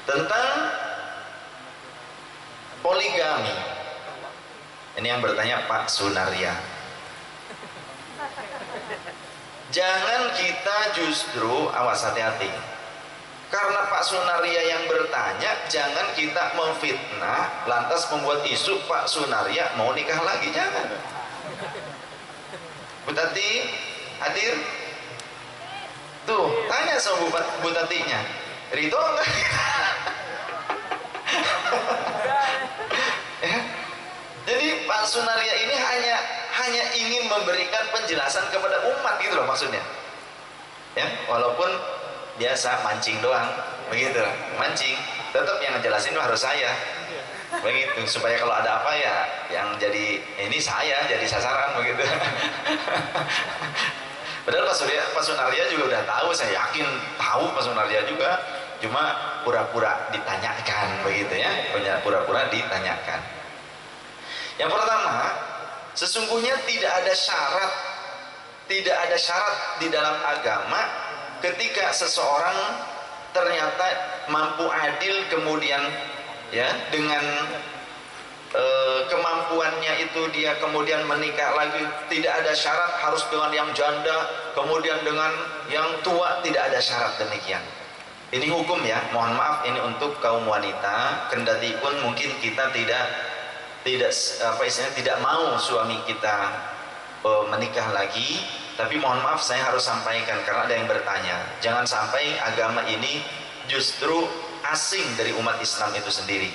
tentang poligami. Ini yang bertanya Pak Sunaria. Jangan kita justru, awas hati-hati. Karena Pak Sunaria yang bertanya, jangan kita memfitnah lantas membuat isu Pak Sunaria mau nikah lagi, jangan. Bu Tati hadir? Tuh, tanya sama Bu Tatinya, ridho enggak? Ya. Jadi Pak Sunaria ini hanya ingin memberikan penjelasan kepada umat, gitu loh maksudnya. Ya, walaupun biasa mancing doang, begitu lah, mancing. Tetap yang ngejelasin harus saya, begitu. Supaya kalau ada apa ya, yang jadi ini saya jadi sasaran, begitu. Padahal Pak Sunaria juga udah tahu, saya yakin tahu Pak Sunaria juga. Cuma pura-pura ditanyakan, begitu ya, pura-pura ditanyakan. Yang pertama, sesungguhnya tidak ada syarat di dalam agama ketika seseorang ternyata mampu adil, kemudian ya dengan kemampuannya itu dia kemudian menikah lagi, tidak ada syarat harus dengan yang janda, kemudian dengan yang tua, tidak ada syarat demikian. Ini hukum ya, mohon maaf ini untuk kaum wanita, kendati pun mungkin kita tidak mau suami kita menikah lagi, tapi mohon maaf saya harus sampaikan karena ada yang bertanya. Jangan sampai agama ini justru asing dari umat Islam itu sendiri.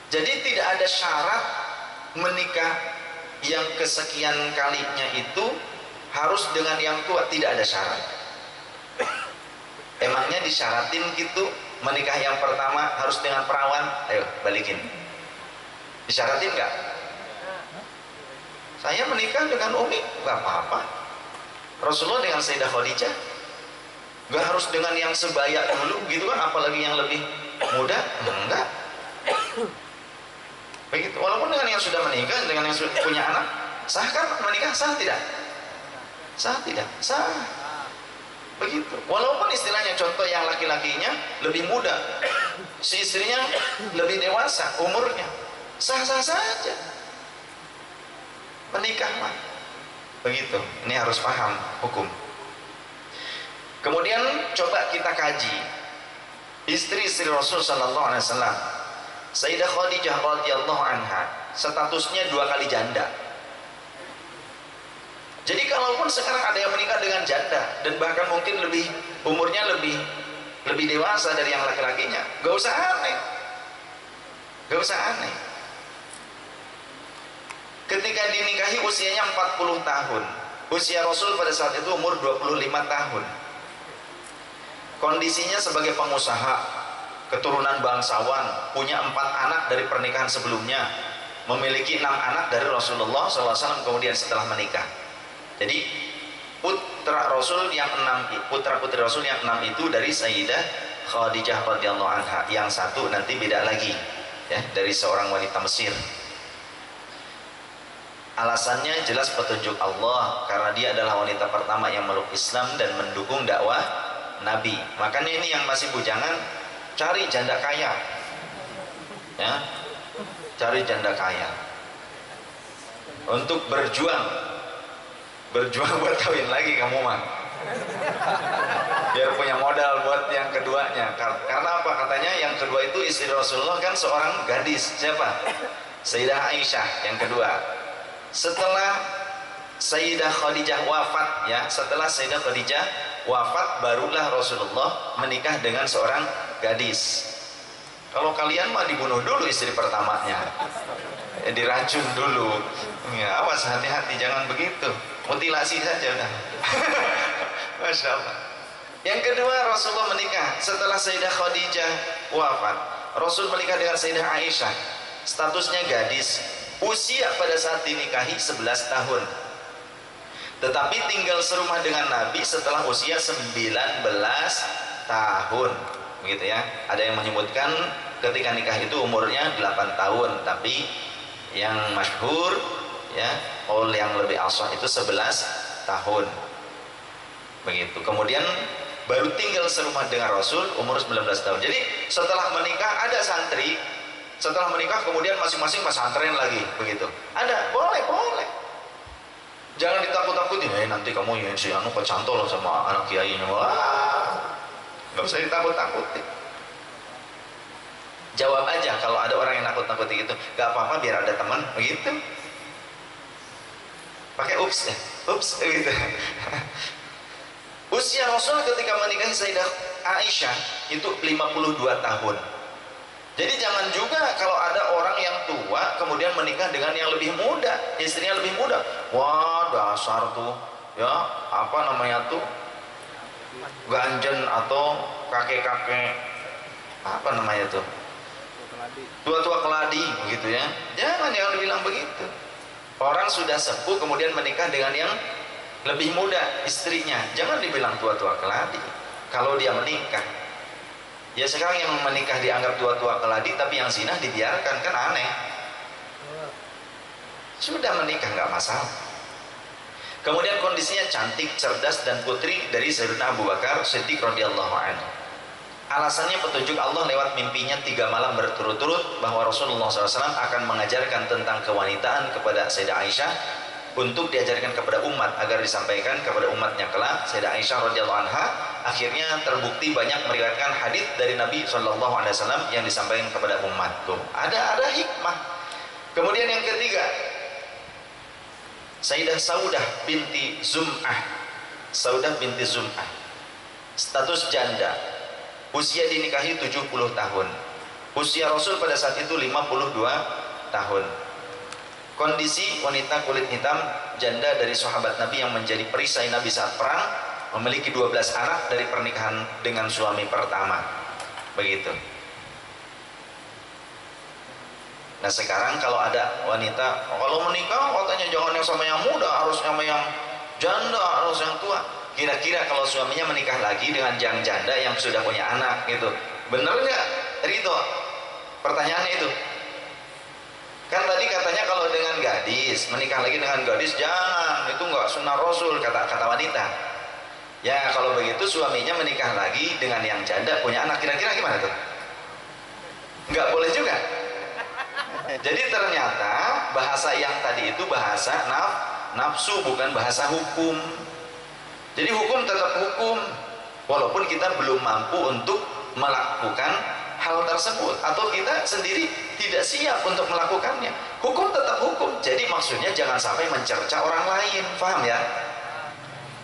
Jadi tidak ada syarat menikah yang kesekian kalinya itu harus dengan yang tua, tidak ada syarat. Emangnya disyaratin gitu menikah yang pertama harus dengan perawan? Ayo balikin. Disyaratin nggak? Saya menikah dengan Umi nggak apa-apa. Rasulullah dengan Sayyidah Khadijah nggak harus dengan yang sebaya dulu gitu kan, apalagi yang lebih muda, enggak. Begitu. Walaupun dengan yang sudah menikah, dengan yang sudah punya anak, sah kan menikah? Sah tidak? Sah tidak? Sah. Begitu. Walaupun istilahnya contoh yang laki-lakinya lebih muda, si istrinya lebih dewasa umurnya, sah-sah saja menikah mah. Begitu. Ini harus paham hukum. Kemudian coba kita kaji istri-istri Rasul sallallahu alaihi wasallam. Sayyidah Khadijah radhiyallahu anha statusnya 2 kali janda. Jadi kalaupun sekarang ada yang menikah dengan janda dan bahkan mungkin umurnya lebih dewasa dari yang laki-lakinya, gak usah aneh. Gak usah aneh. Ketika dinikahi usianya 40 tahun. Usia Rasul pada saat itu umur 25 tahun. Kondisinya sebagai pengusaha, keturunan bangsawan, punya 4 anak dari pernikahan sebelumnya, memiliki 6 anak dari Rasulullah SAW kemudian setelah menikah. Jadi putra putri Rasul yang 6 itu dari Sayyidah Khadijah radhiyallahu anha, yang 1 nanti beda lagi ya, dari seorang wanita Mesir. Alasannya jelas petunjuk Allah, karena dia adalah wanita pertama yang meluk Islam dan mendukung dakwah Nabi. Makanya ini yang masih bujangan, cari janda kaya ya, cari janda kaya untuk berjuang buat kawin lagi kamu mah, biar punya modal buat yang keduanya. Karena apa? Katanya yang kedua itu istri Rasulullah kan seorang gadis. Siapa? Sayyidah Aisyah yang kedua. Setelah Sayyidah Khadijah wafat ya, setelah Sayyidah Khadijah wafat barulah Rasulullah menikah dengan seorang gadis. Kalau kalian mah dibunuh dulu istri pertamanya, ya, diracun dulu ya, awas hati-hati jangan begitu, mutilasi saja udah. Masya Allah. Yang kedua Rasulullah menikah setelah Sayyidah Khadijah wafat. Rasul menikah dengan Sayyidah Aisyah, statusnya gadis, usia pada saat dinikahi 11 tahun, tetapi tinggal serumah dengan Nabi setelah usia 19 tahun begitu ya. Ada yang menyebutkan ketika nikah itu umurnya 8 tahun, tapi yang masyhur ya, qaul yang lebih asah itu 11 tahun begitu. Kemudian baru tinggal serumah dengan Rasul umur 19 tahun. Jadi setelah menikah ada santri, setelah menikah kemudian masing-masing pesantren lagi begitu. Ada, boleh. Jangan ditakut-takutin, nanti kamu ya si anu kecantol sama anak kiainya. Wah, nggak usah ditakut-takutin. Jawab aja kalau ada orang yang nakut-nakuti gitu, gak apa-apa biar ada teman begitu. Pakai ups ya, ups gitu. Usia Rasul ketika menikahi Sayyidah Aisyah itu 52 tahun. Jadi jangan juga kalau ada orang yang tua kemudian menikah dengan yang lebih muda, istrinya lebih muda. Wah, dasar tuh ya, apa namanya tuh, ganjen atau kakek-kakek, apa namanya tuh, tua-tua keladi begitu ya. Jangan dibilang begitu. Orang sudah sepuh kemudian menikah dengan yang lebih muda istrinya, jangan dibilang tua-tua keladi kalau dia menikah. Ya sekarang yang menikah dianggap tua-tua keladi, tapi yang zina dibiarkan, kan aneh. Sudah menikah nggak masalah. Kemudian kondisinya cantik, cerdas dan putri dari Sayyidina Abu Bakar Siddiq radhiyallahu anhu. Alasannya petunjuk Allah lewat mimpinya 3 malam berturut-turut bahwa Rasulullah SAW akan mengajarkan tentang kewanitaan kepada Sayyidah Aisyah untuk diajarkan kepada umat agar disampaikan kepada umatnya kelak. Sayyidah Aisyah radhiyallahu anha akhirnya terbukti banyak meriwayatkan hadis dari Nabi SAW yang disampaikan kepada umat. Tuh, ada hikmah. Kemudian yang ketiga, Sayyidah Saudah binti Zum'ah. Saudah binti Zum'ah, status janda, usia dinikahi 70 tahun. Usia Rasul pada saat itu 52 tahun. Kondisi wanita kulit hitam, janda dari sahabat Nabi yang menjadi perisai Nabi saat perang, memiliki 12 anak dari pernikahan dengan suami pertama. Begitu. Nah sekarang kalau ada wanita, kalau menikah katanya jangan yang sama yang muda, harus sama yang janda, harus yang tua. Kira-kira kalau suaminya menikah lagi dengan yang janda yang sudah punya anak gitu, bener nggak? Ridho? Pertanyaannya itu. Kan tadi katanya kalau dengan gadis, menikah lagi dengan gadis jangan, itu nggak sunnah Rasul, kata wanita. Ya kalau begitu suaminya menikah lagi dengan yang janda punya anak, kira-kira gimana tuh? Nggak boleh juga. Jadi ternyata bahasa yang tadi itu bahasa nafsu, bukan bahasa hukum. Jadi hukum tetap hukum, walaupun kita belum mampu untuk melakukan hal tersebut, atau kita sendiri tidak siap untuk melakukannya. Hukum tetap hukum. Jadi maksudnya jangan sampai mencerca orang lain, paham ya?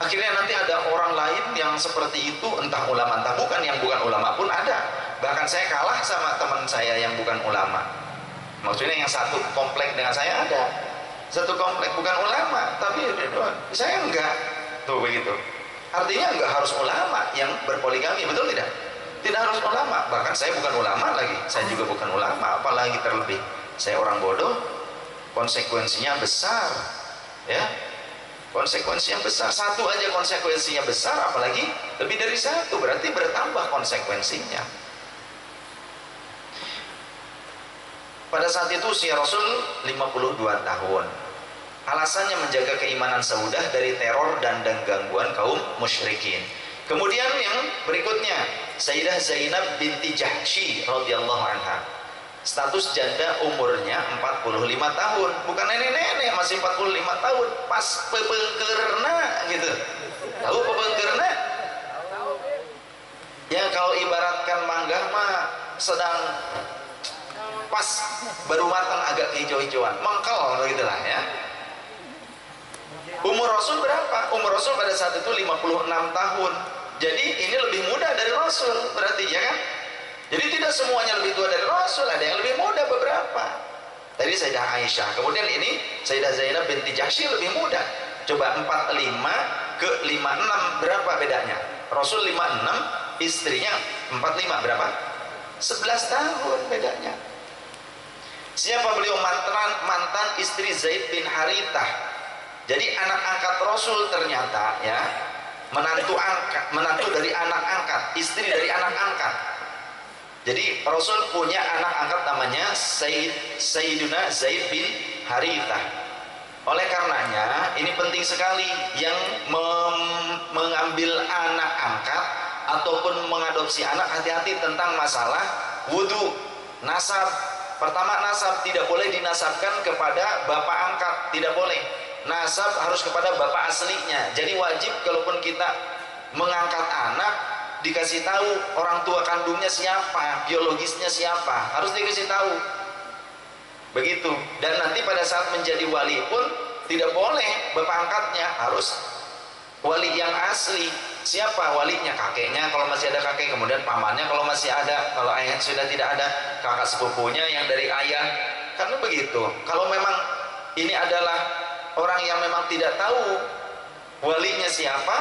Akhirnya nanti ada orang lain yang seperti itu, entah ulama entah bukan, yang bukan ulama pun ada. Bahkan saya kalah sama teman saya yang bukan ulama. Maksudnya yang satu komplek dengan saya ada, satu komplek bukan ulama, tapi saya enggak. Tuh begitu. Artinya enggak harus ulama yang berpoligami, betul tidak? Tidak harus ulama. Bahkan saya bukan ulama lagi, saya juga bukan ulama, apalagi terlebih saya orang bodoh. Konsekuensinya besar, ya. Konsekuensinya besar. Satu aja konsekuensinya besar, apalagi lebih dari satu, berarti bertambah konsekuensinya. Pada saat itu usia Rasul 52 tahun. Alasannya menjaga keimanan Saudah dari teror dan gangguan kaum musyrikin. Kemudian yang berikutnya, Sayyidah Zainab binti Jahsy radhiyallahu anha. Status janda, umurnya 45 tahun. Bukan nenek-nenek, masih 45 tahun. Pas pebengkerna gitu. Tahu pebengkerna? Ya kalau ibaratkan mangga mah sedang pas baru matang, agak hijau-hijauan, mengkel begitulah ya. Umur Rasul berapa? Umur Rasul pada saat itu 56 tahun. Jadi ini lebih muda dari Rasul berarti, ya kan? Jadi tidak semuanya lebih tua dari Rasul, ada yang lebih muda beberapa. Tadi Sayyidah Aisyah, kemudian ini Sayyidah Zainab binti Jahsy lebih muda. Coba 45 ke 56 berapa bedanya? Rasul 56, istrinya 45, berapa? 11 tahun bedanya. Siapa beliau? Mantan istri Zaid bin Harithah. Jadi anak angkat Rasul ternyata, ya, menantu dari anak angkat, istri dari anak angkat. Jadi Rasul punya anak angkat namanya Sayyiduna Zaid bin Harithah. Oleh karenanya ini penting sekali yang mengambil anak angkat ataupun mengadopsi anak, hati-hati tentang masalah wudu, nasab. Pertama, nasab tidak boleh dinasabkan kepada bapak angkat, tidak boleh. Nasab harus kepada bapak aslinya. Jadi wajib kalaupun kita mengangkat anak, dikasih tahu orang tua kandungnya siapa, biologisnya siapa, harus dikasih tahu. Begitu. Dan nanti pada saat menjadi wali pun tidak boleh bapak angkatnya, harus wali yang asli. Siapa walinya? Kakeknya kalau masih ada kakek, kemudian pamannya kalau masih ada, kalau ayah sudah tidak ada, kakak sepupunya yang dari ayah. Karena begitu. Kalau memang ini adalah orang yang memang tidak tahu walinya siapa,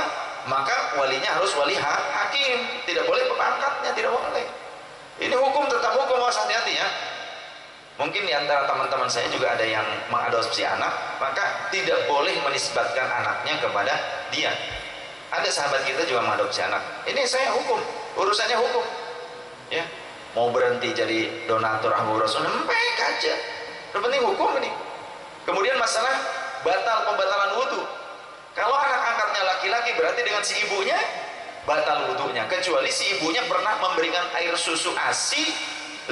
maka walinya harus wali hakim, tidak boleh bapak angkatnya, tidak boleh. Ini hukum tetap hukum, harus hati-hati ya. Mungkin di antara teman-teman saya juga ada yang mengadopsi anak, maka tidak boleh menisbatkan anaknya kepada dia. Ada sahabat kita juga mengadopsi anak. Ini saya hukum, urusannya hukum. Ya, mau berhenti jadi donatur Abu Rasul, empek aja. Yang penting hukum ini. Kemudian masalah pembatalan wudu. Kalau anak angkatnya laki-laki, berarti dengan si ibunya batal wudunya. Kecuali si ibunya pernah memberikan air susu ASI 5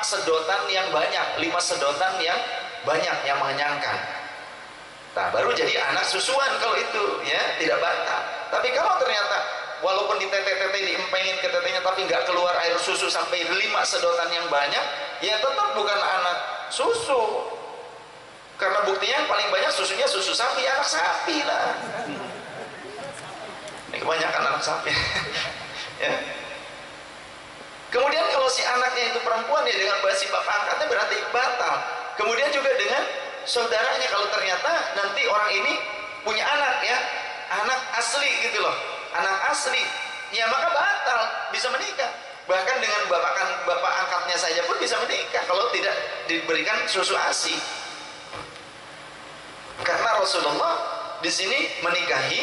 sedotan yang banyak, 5 sedotan yang banyak yang mengenyangkan. Nah, baru jadi anak susuan kalau itu, ya, tidak batal. Tapi kalau ternyata walaupun di tete-tete diempengin ke tetenya tapi nggak keluar air susu sampai 5 sedotan yang banyak, ya tetap bukan anak susu. Karena buktinya paling banyak susunya susu sapi, anak sapi lah. Ini kebanyakan anak sapi. Ya. Kemudian kalau si anaknya itu perempuan, ya dengan basi bapak angkatnya berarti batal. Kemudian juga dengan saudaranya, kalau ternyata nanti orang ini punya anak, ya, anak asli gitu loh, anak asli, ya maka batal, bisa menikah. Bahkan dengan bapak angkatnya saja pun bisa menikah kalau tidak diberikan susu ASI. Karena Rasulullah di sini menikahi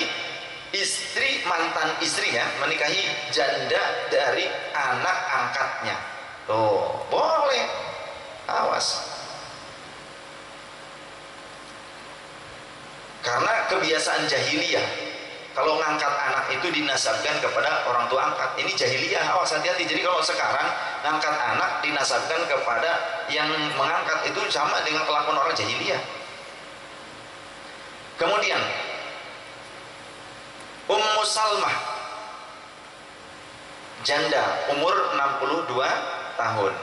istri, mantan istrinya, menikahi janda dari anak angkatnya. Tuh, boleh. Awas. Karena kebiasaan jahiliyah, kalau ngangkat anak itu dinasabkan kepada orang tua angkat. Ini jahiliyah, awas hati-hati. Jadi kalau sekarang ngangkat anak dinasabkan kepada yang mengangkat, itu sama dengan kelakuan orang jahiliyah. Kemudian Ummu Salmah, janda, umur 62 tahun.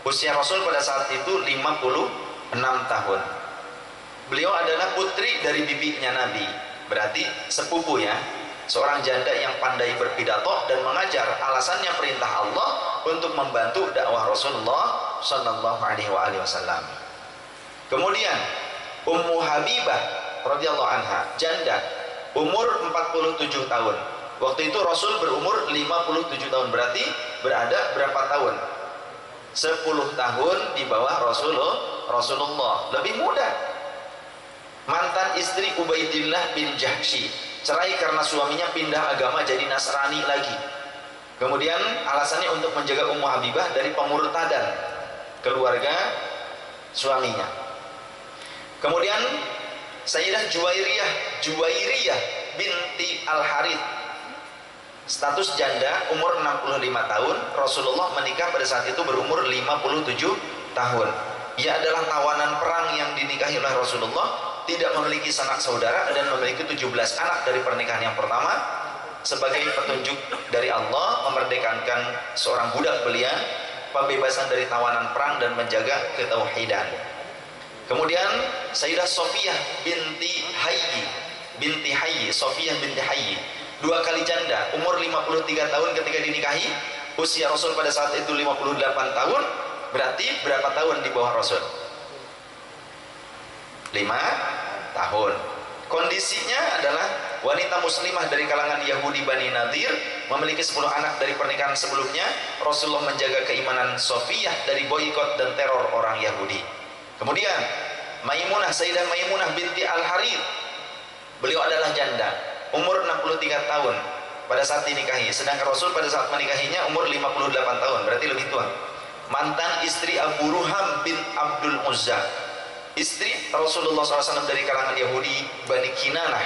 Usia Rasul pada saat itu 56 tahun. Beliau adalah putri dari bibinya Nabi, berarti sepupu ya, seorang janda yang pandai berpidato dan mengajar. Alasannya perintah Allah untuk membantu dakwah Rasulullah Shallallahu Alaihi Wasallam. Kemudian Ummu Habibah radhiyallahu anha, janda, umur 47 tahun. Waktu itu Rasul berumur 57 tahun, berarti berada berapa tahun? 10 tahun di bawah Rasulullah, lebih muda. Mantan istri Ubaidillah bin Jahsy, cerai karena suaminya pindah agama jadi Nasrani lagi. Kemudian alasannya untuk menjaga Ummu Habibah dari pemurtadan keluarga suaminya. Kemudian Sayyidah Juwairiyah binti Al-Harith, status janda, umur 65 tahun. Rasulullah menikah pada saat itu berumur 57 tahun. Ia adalah tawanan perang yang dinikahi oleh Rasulullah, tidak memiliki sanak saudara dan memiliki 17 anak dari pernikahan yang pertama. Sebagai petunjuk dari Allah memerdekakan seorang budak belia, pembebasan dari tawanan perang dan menjaga ketauhidan. Kemudian Sayyidah Sofiyah binti Hayy, Sofiyah binti Hayy, dua kali janda, umur 53 tahun ketika dinikahi. Usia Rasul pada saat itu 58 tahun, berarti berapa tahun di bawah Rasul? 5 tahun. Kondisinya adalah wanita muslimah dari kalangan Yahudi Bani Nadir, memiliki 10 anak dari pernikahan sebelumnya. Rasulullah menjaga keimanan Sofiyah dari boikot dan teror orang Yahudi. Kemudian Sayyidah Maimunah binti Al-Harith, beliau adalah janda, umur 63 tahun pada saat dinikahi, sedangkan Rasul pada saat menikahinya umur 58 tahun, berarti lebih tua. Mantan istri Abu Ruham bin Abdul Uzza, istri Rasulullah SAW dari kalangan Yahudi Bani Kinanah,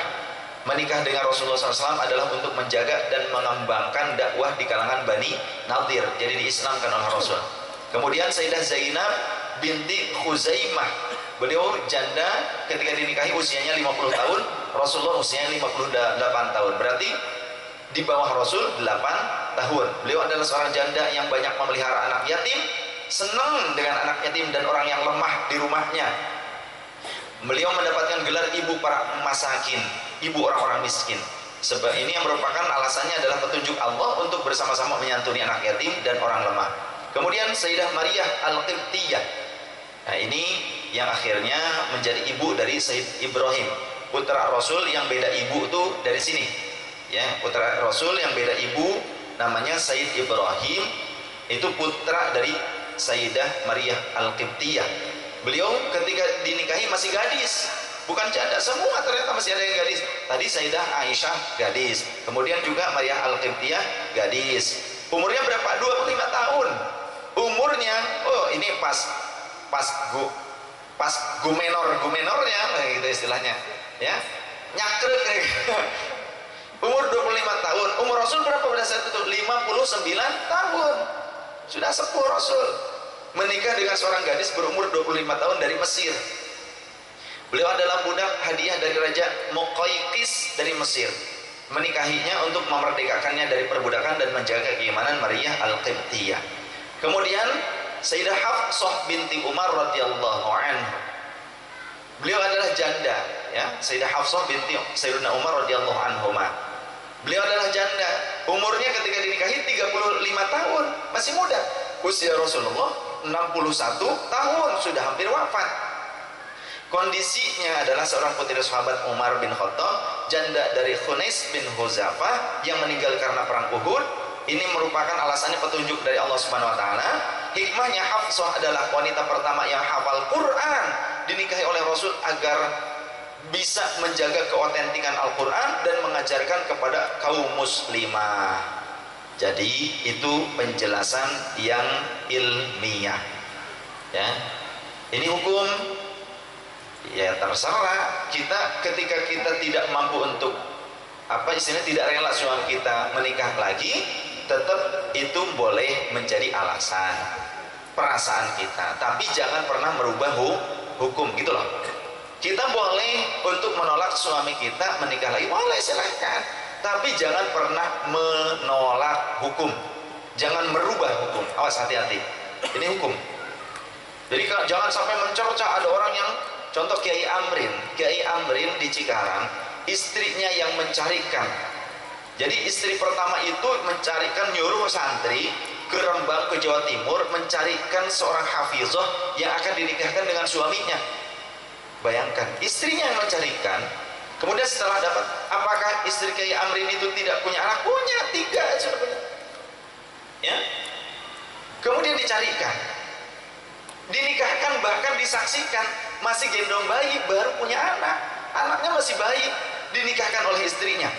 menikah dengan Rasulullah SAW adalah untuk menjaga dan mengembangkan dakwah di kalangan Bani Nadir, jadi diislamkan oleh Rasul. Kemudian Sayyidah Zainab binti Khuzaimah, beliau janda ketika dinikahi, usianya 50 tahun, Rasulullah usianya 58 tahun, berarti di bawah Rasul 8 tahun. Beliau adalah seorang janda yang banyak memelihara anak yatim, senang dengan anak yatim dan orang yang lemah di rumahnya. Beliau mendapatkan gelar ibu para masakin, ibu orang-orang miskin. Sebab ini yang merupakan alasannya adalah petunjuk Allah untuk bersama-sama menyantuni anak yatim dan orang lemah. Kemudian Sayyidah Maryah Al-Qibtiyah, nah ini yang akhirnya menjadi ibu dari Sayyid Ibrahim, putra Rasul yang beda ibu itu dari sini ya, putra Rasul yang beda ibu namanya Sayyid Ibrahim, itu putra dari Sayyidah Maryah Al-Qibtiyah. Beliau ketika dinikahi masih gadis, bukan janda, semua ternyata masih ada yang gadis. Tadi Sayyidah Aisyah gadis, kemudian juga Maryah Al-Qibtiyah gadis. Umurnya berapa? 25 tahun umurnya. Oh, ini pas gumenornya gitu istilahnya ya, nyakrek kayak gitu. Umur 25 tahun. Umur Rasul berapa pada saat itu? 59 tahun. Sudah sepuh Rasul. Menikah dengan seorang gadis berumur 25 tahun dari Mesir. Beliau adalah budak hadiah dari Raja Muqawqis dari Mesir. Menikahinya untuk memerdekakannya dari perbudakan dan menjaga keimanan Maryah Al-Qibtiyah. Kemudian Sayyidah Hafsah binti Umar radhiyallahu anha, beliau adalah janda ya, Sayyidah Hafsah binti Sayyidina Umar radhiyallahu anhu. Beliau adalah janda, umurnya ketika dinikahi 35 tahun, masih muda. Usia Rasulullah 61 tahun, sudah hampir wafat. Kondisinya adalah seorang putri sahabat Umar bin Khattab, janda dari Khunais bin Huzafah yang meninggal karena perang Uhud. Ini merupakan alasannya petunjuk dari Allah Subhanahu wa taala. Hikmahnya Hafsah adalah wanita pertama yang hafal Quran dinikahi oleh Rasul agar bisa menjaga keotentikan Al-Quran dan mengajarkan kepada kaum muslimah. Jadi itu penjelasan yang ilmiah. Ya, ini hukum. Ya terserah kita, ketika kita tidak mampu untuk apa istilahnya, tidak rela suami kita menikah lagi, tetap itu boleh menjadi alasan perasaan kita, tapi jangan pernah merubah hukum gitu loh. Kita boleh untuk menolak suami kita menikah lagi, boleh, silahkan, tapi jangan pernah menolak hukum, jangan merubah hukum. Awas, hati-hati, ini hukum. Jadi jangan sampai mencerca. Ada orang yang contoh Kiai Amrin di Cikarang, istrinya yang mencarikan. Jadi istri pertama itu mencarikan, nyuruh santri ke Rembang, ke Jawa Timur, mencarikan seorang hafizah yang akan dinikahkan dengan suaminya. Bayangkan, istrinya yang mencarikan. Kemudian setelah dapat, apakah istri Kiai Amrin itu tidak punya anak? Punya, 3 sudah punya. Ya. Kemudian dicarikan, dinikahkan, bahkan disaksikan, masih gendong bayi, baru punya anak, anaknya masih bayi, dinikahkan oleh istrinya,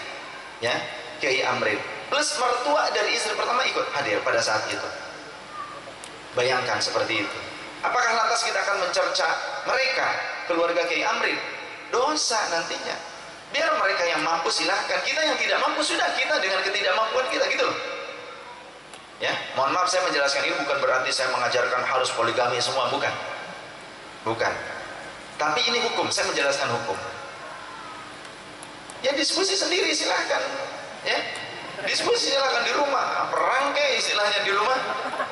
ya, Kiai Amrin, plus mertua dari istri pertama ikut hadir pada saat itu. Bayangkan seperti itu. Apakah lantas kita akan mencerca mereka, keluarga Kiai Amrin? Dosa nantinya. Biar mereka yang mampu silahkan, kita yang tidak mampu sudah, kita dengan ketidakmampuan kita, gitu loh. Ya, mohon maaf saya menjelaskan ini bukan berarti saya mengajarkan harus poligami semua, bukan. Tapi ini hukum, saya menjelaskan hukum. Ya diskusi sendiri silahkan, ya. Diskusi silahkan di rumah, perang kayak istilahnya di rumah,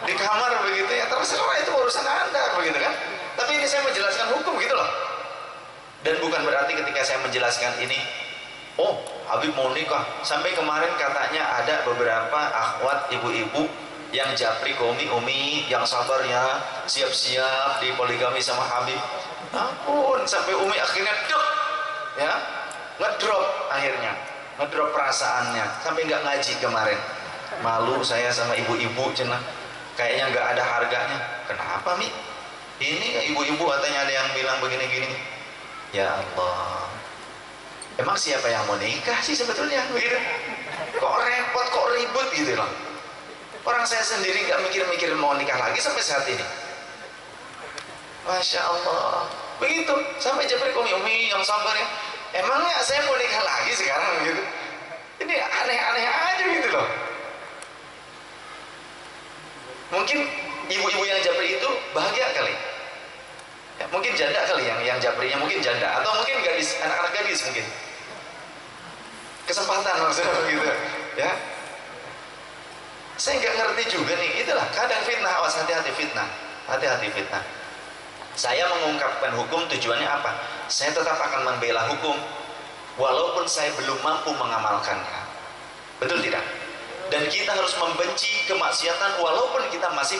di kamar begitu ya, terserah, itu urusan Anda begitu kan. Tapi ini saya menjelaskan hukum gitu loh. Dan bukan berarti ketika saya menjelaskan ini, oh Habib mau nikah, sampai kemarin katanya ada beberapa akhwat ibu-ibu yang japri ke Umi, yang sabar ya, siap-siap di poligami sama Habib. Ampun, sampai Umi akhirnya ya, ngedrop akhirnya, ngedrop perasaannya, sampai nggak ngaji kemarin. Malu saya sama ibu-ibu, cenah, kayaknya nggak ada harganya. Kenapa Mi? Ini ibu-ibu katanya ada yang bilang begini-gini. Ya Allah, emang siapa yang mau nikah sih sebetulnya begitu? Kok repot, kok ribut gitu loh. Orang saya sendiri nggak mikir-mikir mau nikah lagi sampai saat ini. Masya Allah, begitu sampai japri Umi yang sabar ya. Emangnya saya mau nikah lagi sekarang gitu? Ini aneh-aneh aja gitu loh. Mungkin ibu-ibu yang japri itu bahagia kali. Ya, mungkin janda kali yang japrinya, mungkin janda, atau mungkin gadis, anak-anak gadis mungkin. Kesempatan maksudnya begitu, ya. Saya nggak ngerti juga nih, itulah kadang fitnah. Awas, hati-hati fitnah, hati-hati fitnah. Saya mengungkapkan hukum tujuannya apa? Saya tetap akan membela hukum, walaupun saya belum mampu mengamalkannya. Betul tidak? Dan kita harus membenci kemaksiatan walaupun kita masih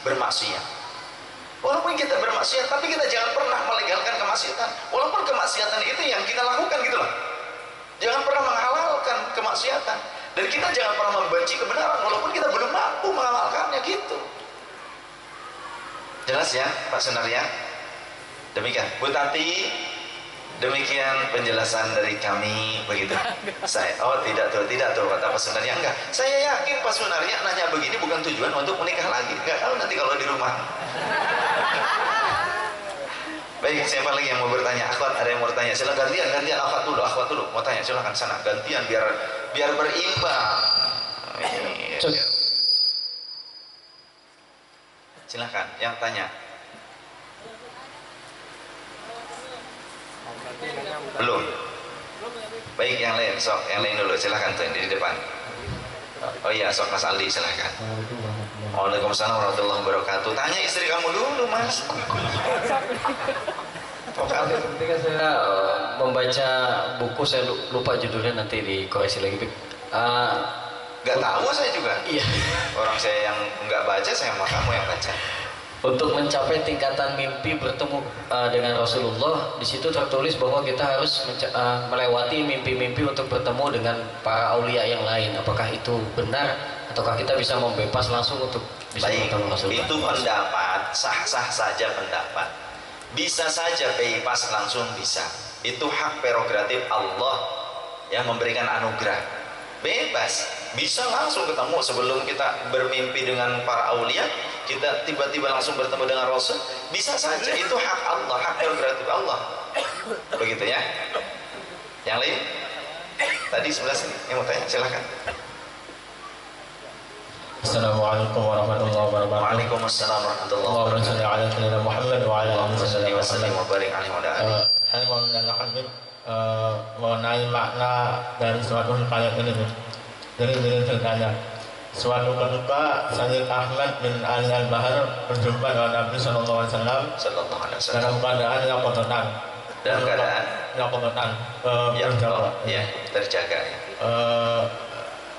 bermaksiat. Walaupun kita bermaksiat, tapi kita jangan pernah melegalkan kemaksiatan. Walaupun kemaksiatan itu yang kita lakukan gitu loh. Jangan pernah menghalalkan kemaksiatan. Dan kita jangan pernah membenci kebenaran walaupun kita belum mampu mengamalkannya gitu. Jelas ya Pak Sunaria? Demikian Bu Tati, demikian penjelasan dari kami begitu. Saya tidak tuh kata Pak Sunaria, enggak. Saya yakin Pak Sunaria nanya begini bukan tujuan untuk menikah lagi. Enggak tahu nanti kalau di rumah. Baik, siapa lagi yang mau bertanya? Akhwat, ada yang mau bertanya? Silakan gantian akhwat dulu mau tanya, silakan sana gantian biar berimbang. Silakan yang tanya. Belum. Baik, yang lain dulu, silakan tuh di depan. Oh iya, sok Mas Aldi, silakan. Waalaikumsalam warahmatullahi wabarakatuh. Tanya istri kamu dulu, Mas. Ketika saya membaca buku, saya lupa judulnya, nanti dikoreksi lagi. Gak tahu saya juga. Iya. Orang saya yang nggak baca, saya sama kamu yang baca. Untuk mencapai tingkatan mimpi bertemu dengan Rasulullah, di situ tertulis bahwa kita harus melewati mimpi-mimpi untuk bertemu dengan para aulia yang lain. Apakah itu benar ataukah kita bisa membebas langsung untuk bisa bertemu Rasulullah? Itu pendapat, sah-sah saja pendapat. Bisa saja bebas langsung bisa. Itu hak prerogatif Allah yang memberikan anugerah. Bebas, bisa langsung ketemu sebelum kita bermimpi dengan para aulia, kita tiba-tiba langsung bertemu dengan Rasul, bisa saja. Itu hak Allah, hak prerogatif Allah. Begitu ya. Yang lain? Tadi sebelah sini yang mau tanya, silakan. Assalamualaikum warahmatullahi wabarakatuh. Waalaikumsalam warahmatullahi Allahumma shalli ala sayyidina Muhammad wa ala alihi wasallam. Saya mau menanyakan mengenai makna dari suatu hikayat ini. Jadi ceritanya, suatu ketika Sayyid Ahmad bin Ali Al-Bahar berjumpa dengan Nabi Sallallahu Alaihi Wasallam dalam keadaan yang kotoran. Dalam keadaan yang kotoran, terjaga.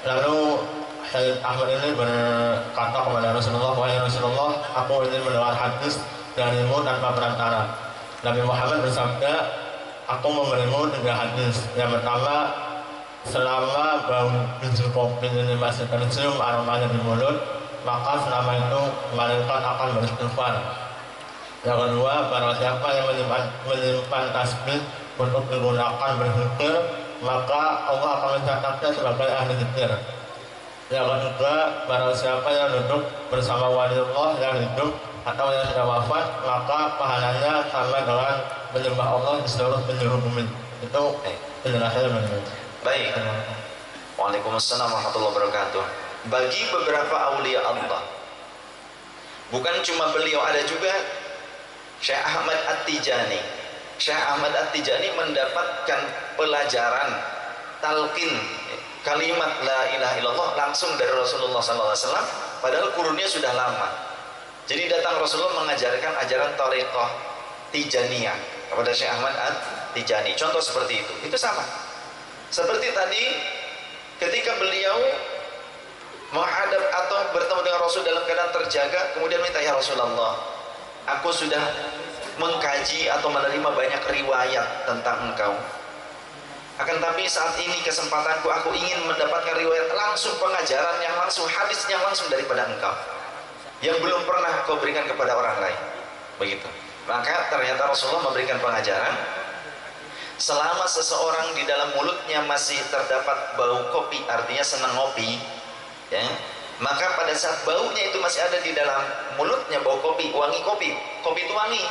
Lalu Sayyid Ahmad ini berkata kepada Rasulullah, wahai Rasulullah, aku ingin mendengar hadis darimu tanpa perantara. Nabi Muhammad bersabda, aku memberimu 3 hadis. Yang pertama, selama bau biji kopi ini masih tercium aromanya di mulut, maka selama itu malaikat akan beristighfar. Yang kedua, barang siapa yang menyimpan tasbih untuk digunakan berzikir, maka Allah akan mencatatnya sebagai ahli zikir. Yang ketiga, barang siapa yang duduk bersama waliullah yang hidup atau yang sudah wafat, maka pahalanya sama dengan menyembah Allah di seluruh penjuru bumi. Itu penjelasannya begini. Baik. Waalaikumsalam warahmatullahi wabarakatuh. Bagi beberapa aulia Allah, bukan cuma beliau, ada juga Syekh Ahmad At-Tijani. Syekh Ahmad At-Tijani mendapatkan pelajaran talqin kalimat la ilaha illallah langsung dari Rasulullah SAW, padahal kurunnya sudah lama. Jadi datang Rasulullah mengajarkan ajaran Thariqah Tijaniyah kepada Syekh Ahmad At-Tijani. Contoh seperti itu sama. Seperti tadi ketika beliau menghadap atau bertemu dengan Rasul dalam keadaan terjaga, kemudian minta, ya Rasulullah, aku sudah mengkaji atau menerima banyak riwayat tentang engkau. Akan tapi saat ini kesempatanku, aku ingin mendapatkan riwayat langsung, pengajaran yang langsung, hadis yang langsung daripada engkau, yang belum pernah kau berikan kepada orang lain. Begitu. Maka ternyata Rasulullah memberikan pengajaran, selama seseorang di dalam mulutnya masih terdapat bau kopi, artinya senang ngopi, ya, maka pada saat baunya itu masih ada di dalam mulutnya, bau kopi, wangi kopi, kopi itu wangi,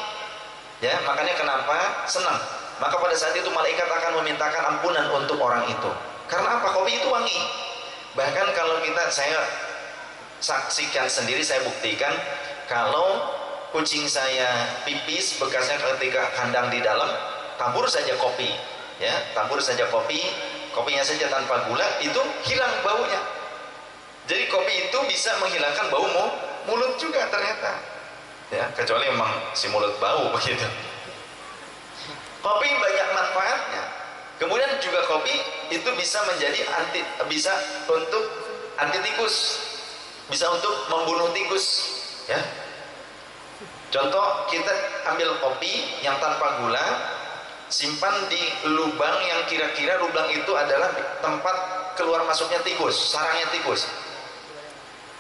ya, makanya kenapa senang. Maka pada saat itu malaikat akan memintakan ampunan untuk orang itu. Karena apa? Kopi itu wangi. Bahkan kalau saya saksikan sendiri, saya buktikan, kalau kucing saya pipis bekasnya ketika kandang di dalam, tabur saja kopi, ya, tabur saja kopi, kopinya saja tanpa gula, itu hilang baunya. Jadi kopi itu bisa menghilangkan bau mulut juga ternyata, ya, kecuali memang si mulut bau begitu. Kopi banyak manfaatnya. Kemudian juga kopi itu bisa menjadi bisa untuk anti tikus, bisa untuk membunuh tikus, ya. Contoh, kita ambil kopi yang tanpa gula, simpan di lubang yang kira-kira lubang itu adalah tempat keluar masuknya tikus, sarangnya tikus.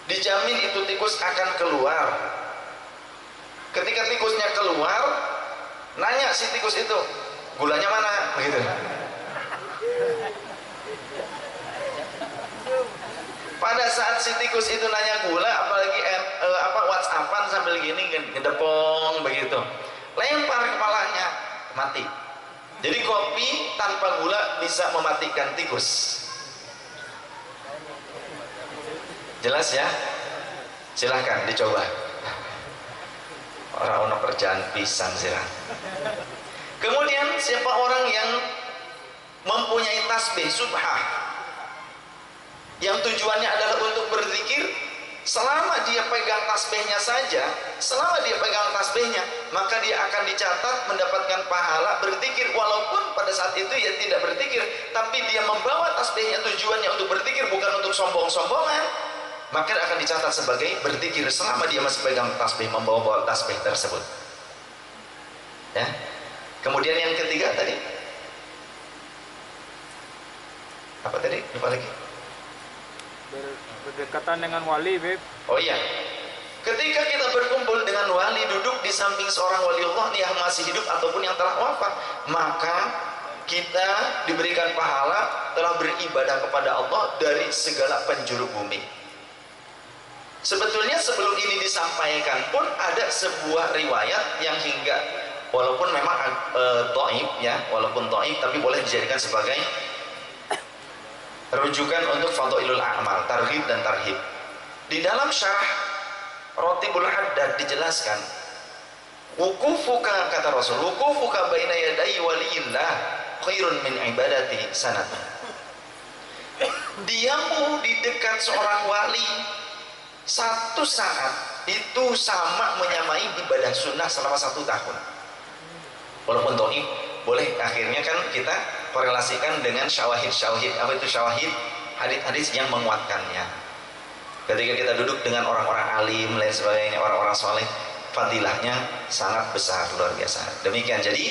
Dijamin itu tikus akan keluar. Ketika tikusnya keluar, nanya si tikus itu, gulanya mana? Begitu. Pada saat si tikus itu nanya gula, apalagi WhatsAppan sambil gini ngedepong begitu, lempar kepalanya, mati. Jadi kopi tanpa gula bisa mematikan tikus. Jelas ya? Silahkan dicoba. Orang-orang kerjaan pisan silahkan. Kemudian siapa orang yang mempunyai tasbih subhah, yang tujuannya adalah untuk berzikir, selama dia pegang tasbihnya saja, selama dia pegang tasbihnya, maka dia akan dicatat mendapatkan pahala berzikir, walaupun pada saat itu ia tidak berzikir, tapi dia membawa tasbihnya tujuannya untuk berzikir, bukan untuk sombong-sombongan. maka akan dicatat sebagai berzikir selama dia masih pegang tasbih, membawa tasbih tersebut. Ya. Kemudian yang ketiga tadi apa tadi? Lupa lagi. Berdekatan dengan wali, Beb. Oh iya. Ketika kita berkumpul dengan wali, duduk di samping seorang wali Allah yang masih hidup ataupun yang telah wafat, maka kita diberikan pahala telah beribadah kepada Allah dari segala penjuru bumi. Sebetulnya sebelum ini disampaikan pun ada sebuah riwayat yang hingga walaupun memang dhaif ya, walaupun dhaif tapi boleh dijadikan sebagai rujukan untuk fadhailul a'mal, targhib dan tarhib. Di dalam syarah Ratibul Haddad dijelaskan, wukufuka, kata Rasul, wukufuka baina yadai waliyillah khairun min ibadati sanat. Diamu di dekat seorang wali satu saat itu sama menyamai ibadah sunnah selama 1 tahun. Walaupun dhaif, boleh akhirnya kan kita korelasikan dengan syawahid. Apa itu syawahid? Hadis-hadis yang menguatkannya. Ketika kita duduk dengan orang-orang alim, lain sebagainya, orang-orang soleh, fadilahnya sangat besar, luar biasa. Demikian. Jadi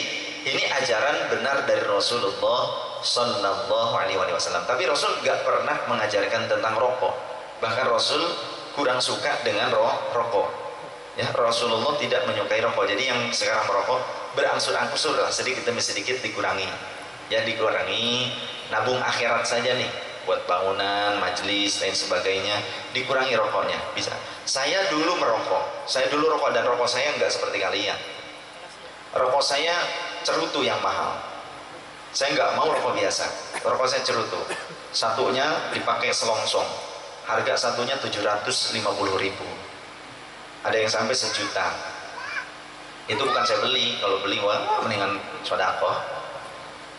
ini ajaran benar dari Rasulullah Sallallahu Alaihi Wasallam. Tapi Rasul gak pernah mengajarkan tentang rokok. Bahkan Rasul kurang suka dengan rokok. Ya, Rasulullah tidak menyukai rokok. Jadi yang sekarang merokok berangsur-angsur lah, sedikit demi sedikit dikurangi. Ya, dikurangi, nabung akhirat saja nih, buat bangunan, majelis, lain sebagainya, dikurangi rokoknya, bisa. Saya dulu merokok, rokok dan rokok saya nggak seperti kalian. Rokok saya cerutu yang mahal. Saya nggak mau rokok biasa, rokok saya cerutu. Satunya dipakai selongsong, harga satunya 750.000. Ada yang sampai 1 juta. Itu bukan saya beli, kalau beli wah mendingan sodako.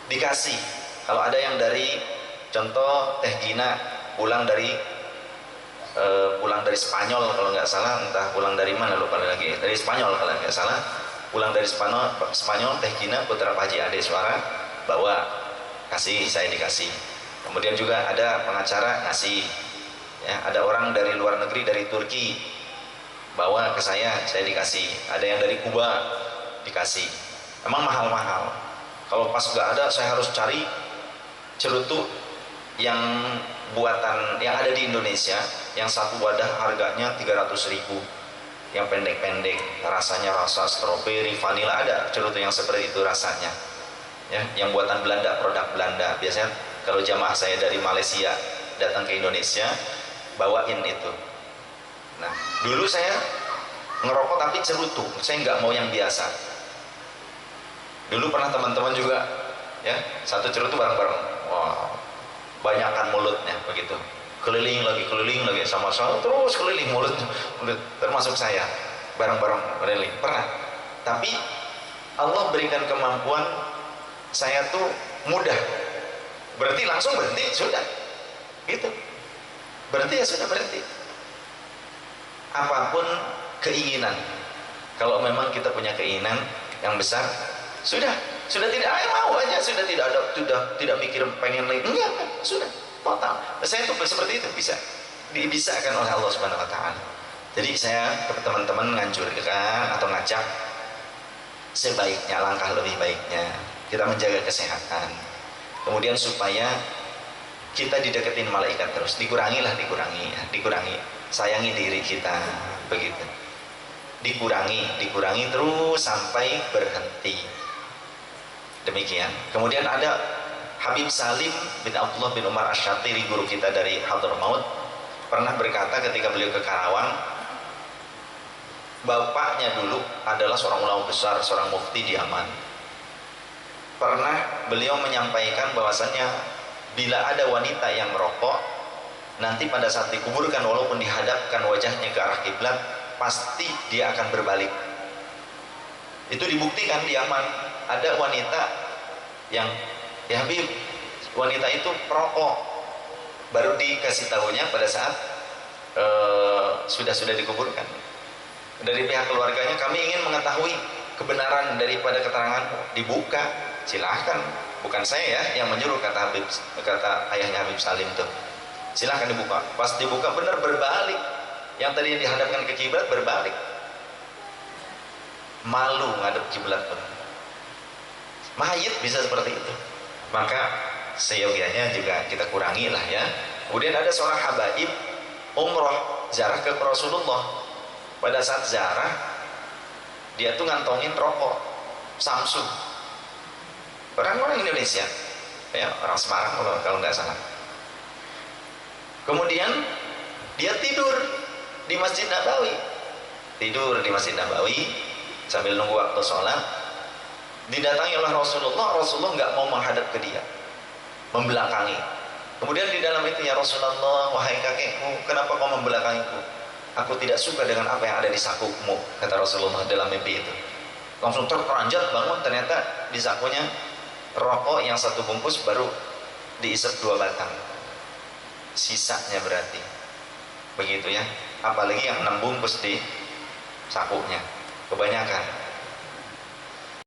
Dikasih, kalau ada yang dari contoh Teh Gina pulang dari Spanyol kalau nggak salah, entah pulang dari mana lupa lagi, dari Spanyol kalau nggak salah, pulang dari Spanyol Teh Gina putra Pak Haji Ade Suara bawa, kasih, saya dikasih. Kemudian juga ada pengacara ngasih, ya, ada orang dari luar negeri, dari Turki bawa ke saya dikasih, ada yang dari Kuba dikasih. Emang mahal-mahal. Kalau pas nggak ada saya harus cari cerutu yang buatan yang ada di Indonesia, yang satu wadah harganya 300.000, yang pendek-pendek, rasanya rasa stroberi, vanila, ada cerutu yang seperti itu rasanya, ya, yang buatan Belanda, produk Belanda. Biasanya kalau jamaah saya dari Malaysia datang ke Indonesia bawain itu. Nah, dulu saya ngerokok tapi cerutu, saya nggak mau yang biasa. Dulu pernah teman-teman juga, ya, satu cerutu bareng-bareng, wow, banyakkan mulutnya begitu, keliling lagi sama-sama terus keliling mulut termasuk saya bareng-bareng keliling pernah. Tapi Allah berikan kemampuan saya tuh mudah berhenti, langsung berhenti, sudah gitu, berhenti ya sudah berhenti. Apapun keinginan, kalau memang kita punya keinginan yang besar, sudah tidak mau aja, sudah tidak mikir pengen lagi, enggak, sudah total. Saya tuh seperti itu, bisa dibisakan oleh Allah Subhanahu Wa Taala. Jadi saya ke teman-teman nganjurkan atau ngajak sebaiknya, langkah lebih baiknya kita menjaga kesehatan, kemudian supaya kita dideketin malaikat terus, dikurangi, sayangi diri kita, begitu, dikurangi terus sampai berhenti. Demikian. Kemudian ada Habib Salim bin Abdullah bin Umar Asy-Syatiri, guru kita dari Hadramaut, pernah berkata ketika beliau ke Karawang, bapaknya dulu adalah seorang ulama besar, seorang mufti di Yaman. Pernah beliau menyampaikan bahwasannya bila ada wanita yang merokok, nanti pada saat dikuburkan walaupun dihadapkan wajahnya ke arah kiblat, pasti dia akan berbalik. Itu dibuktikan di Yaman. Ada wanita yang, ya Habib, wanita itu perokok, baru dikasih tahunya pada saat sudah dikuburkan. Dari pihak keluarganya, kami ingin mengetahui kebenaran daripada keterangan, dibuka, silahkan. Bukan saya ya yang menyuruh, kata ayahnya Habib Salim tuh. silahkan dibuka. Pas dibuka benar berbalik, yang tadi dihadapkan ke kiblat berbalik, malu ngadep kiblat pun. Mayit bisa seperti itu, maka seyogianya juga kita kurangi lah ya. Kemudian ada seorang habaib umroh ziarah ke Rasulullah. Pada saat ziarah dia tuh ngantongin rokok Samsung, orang Indonesia ya, orang Semarang kalau nggak salah. Kemudian dia tidur di Masjid Nabawi, sambil nunggu waktu sholat. Didatangi oleh Rasulullah nggak mau menghadap ke dia, membelakangi. Kemudian di dalam itu, ya Rasulullah, wahai kakekku, kenapa kau membelakangiku? Aku tidak suka dengan apa yang ada di sakukmu, kata Rasulullah dalam mimpi itu. Langsung terperanjat bangun, ternyata di sakunya rokok yang satu bungkus baru diisep 2 batang, sisanya berarti begitu ya, apalagi yang 6 bungkus di sakunya, kebanyakan.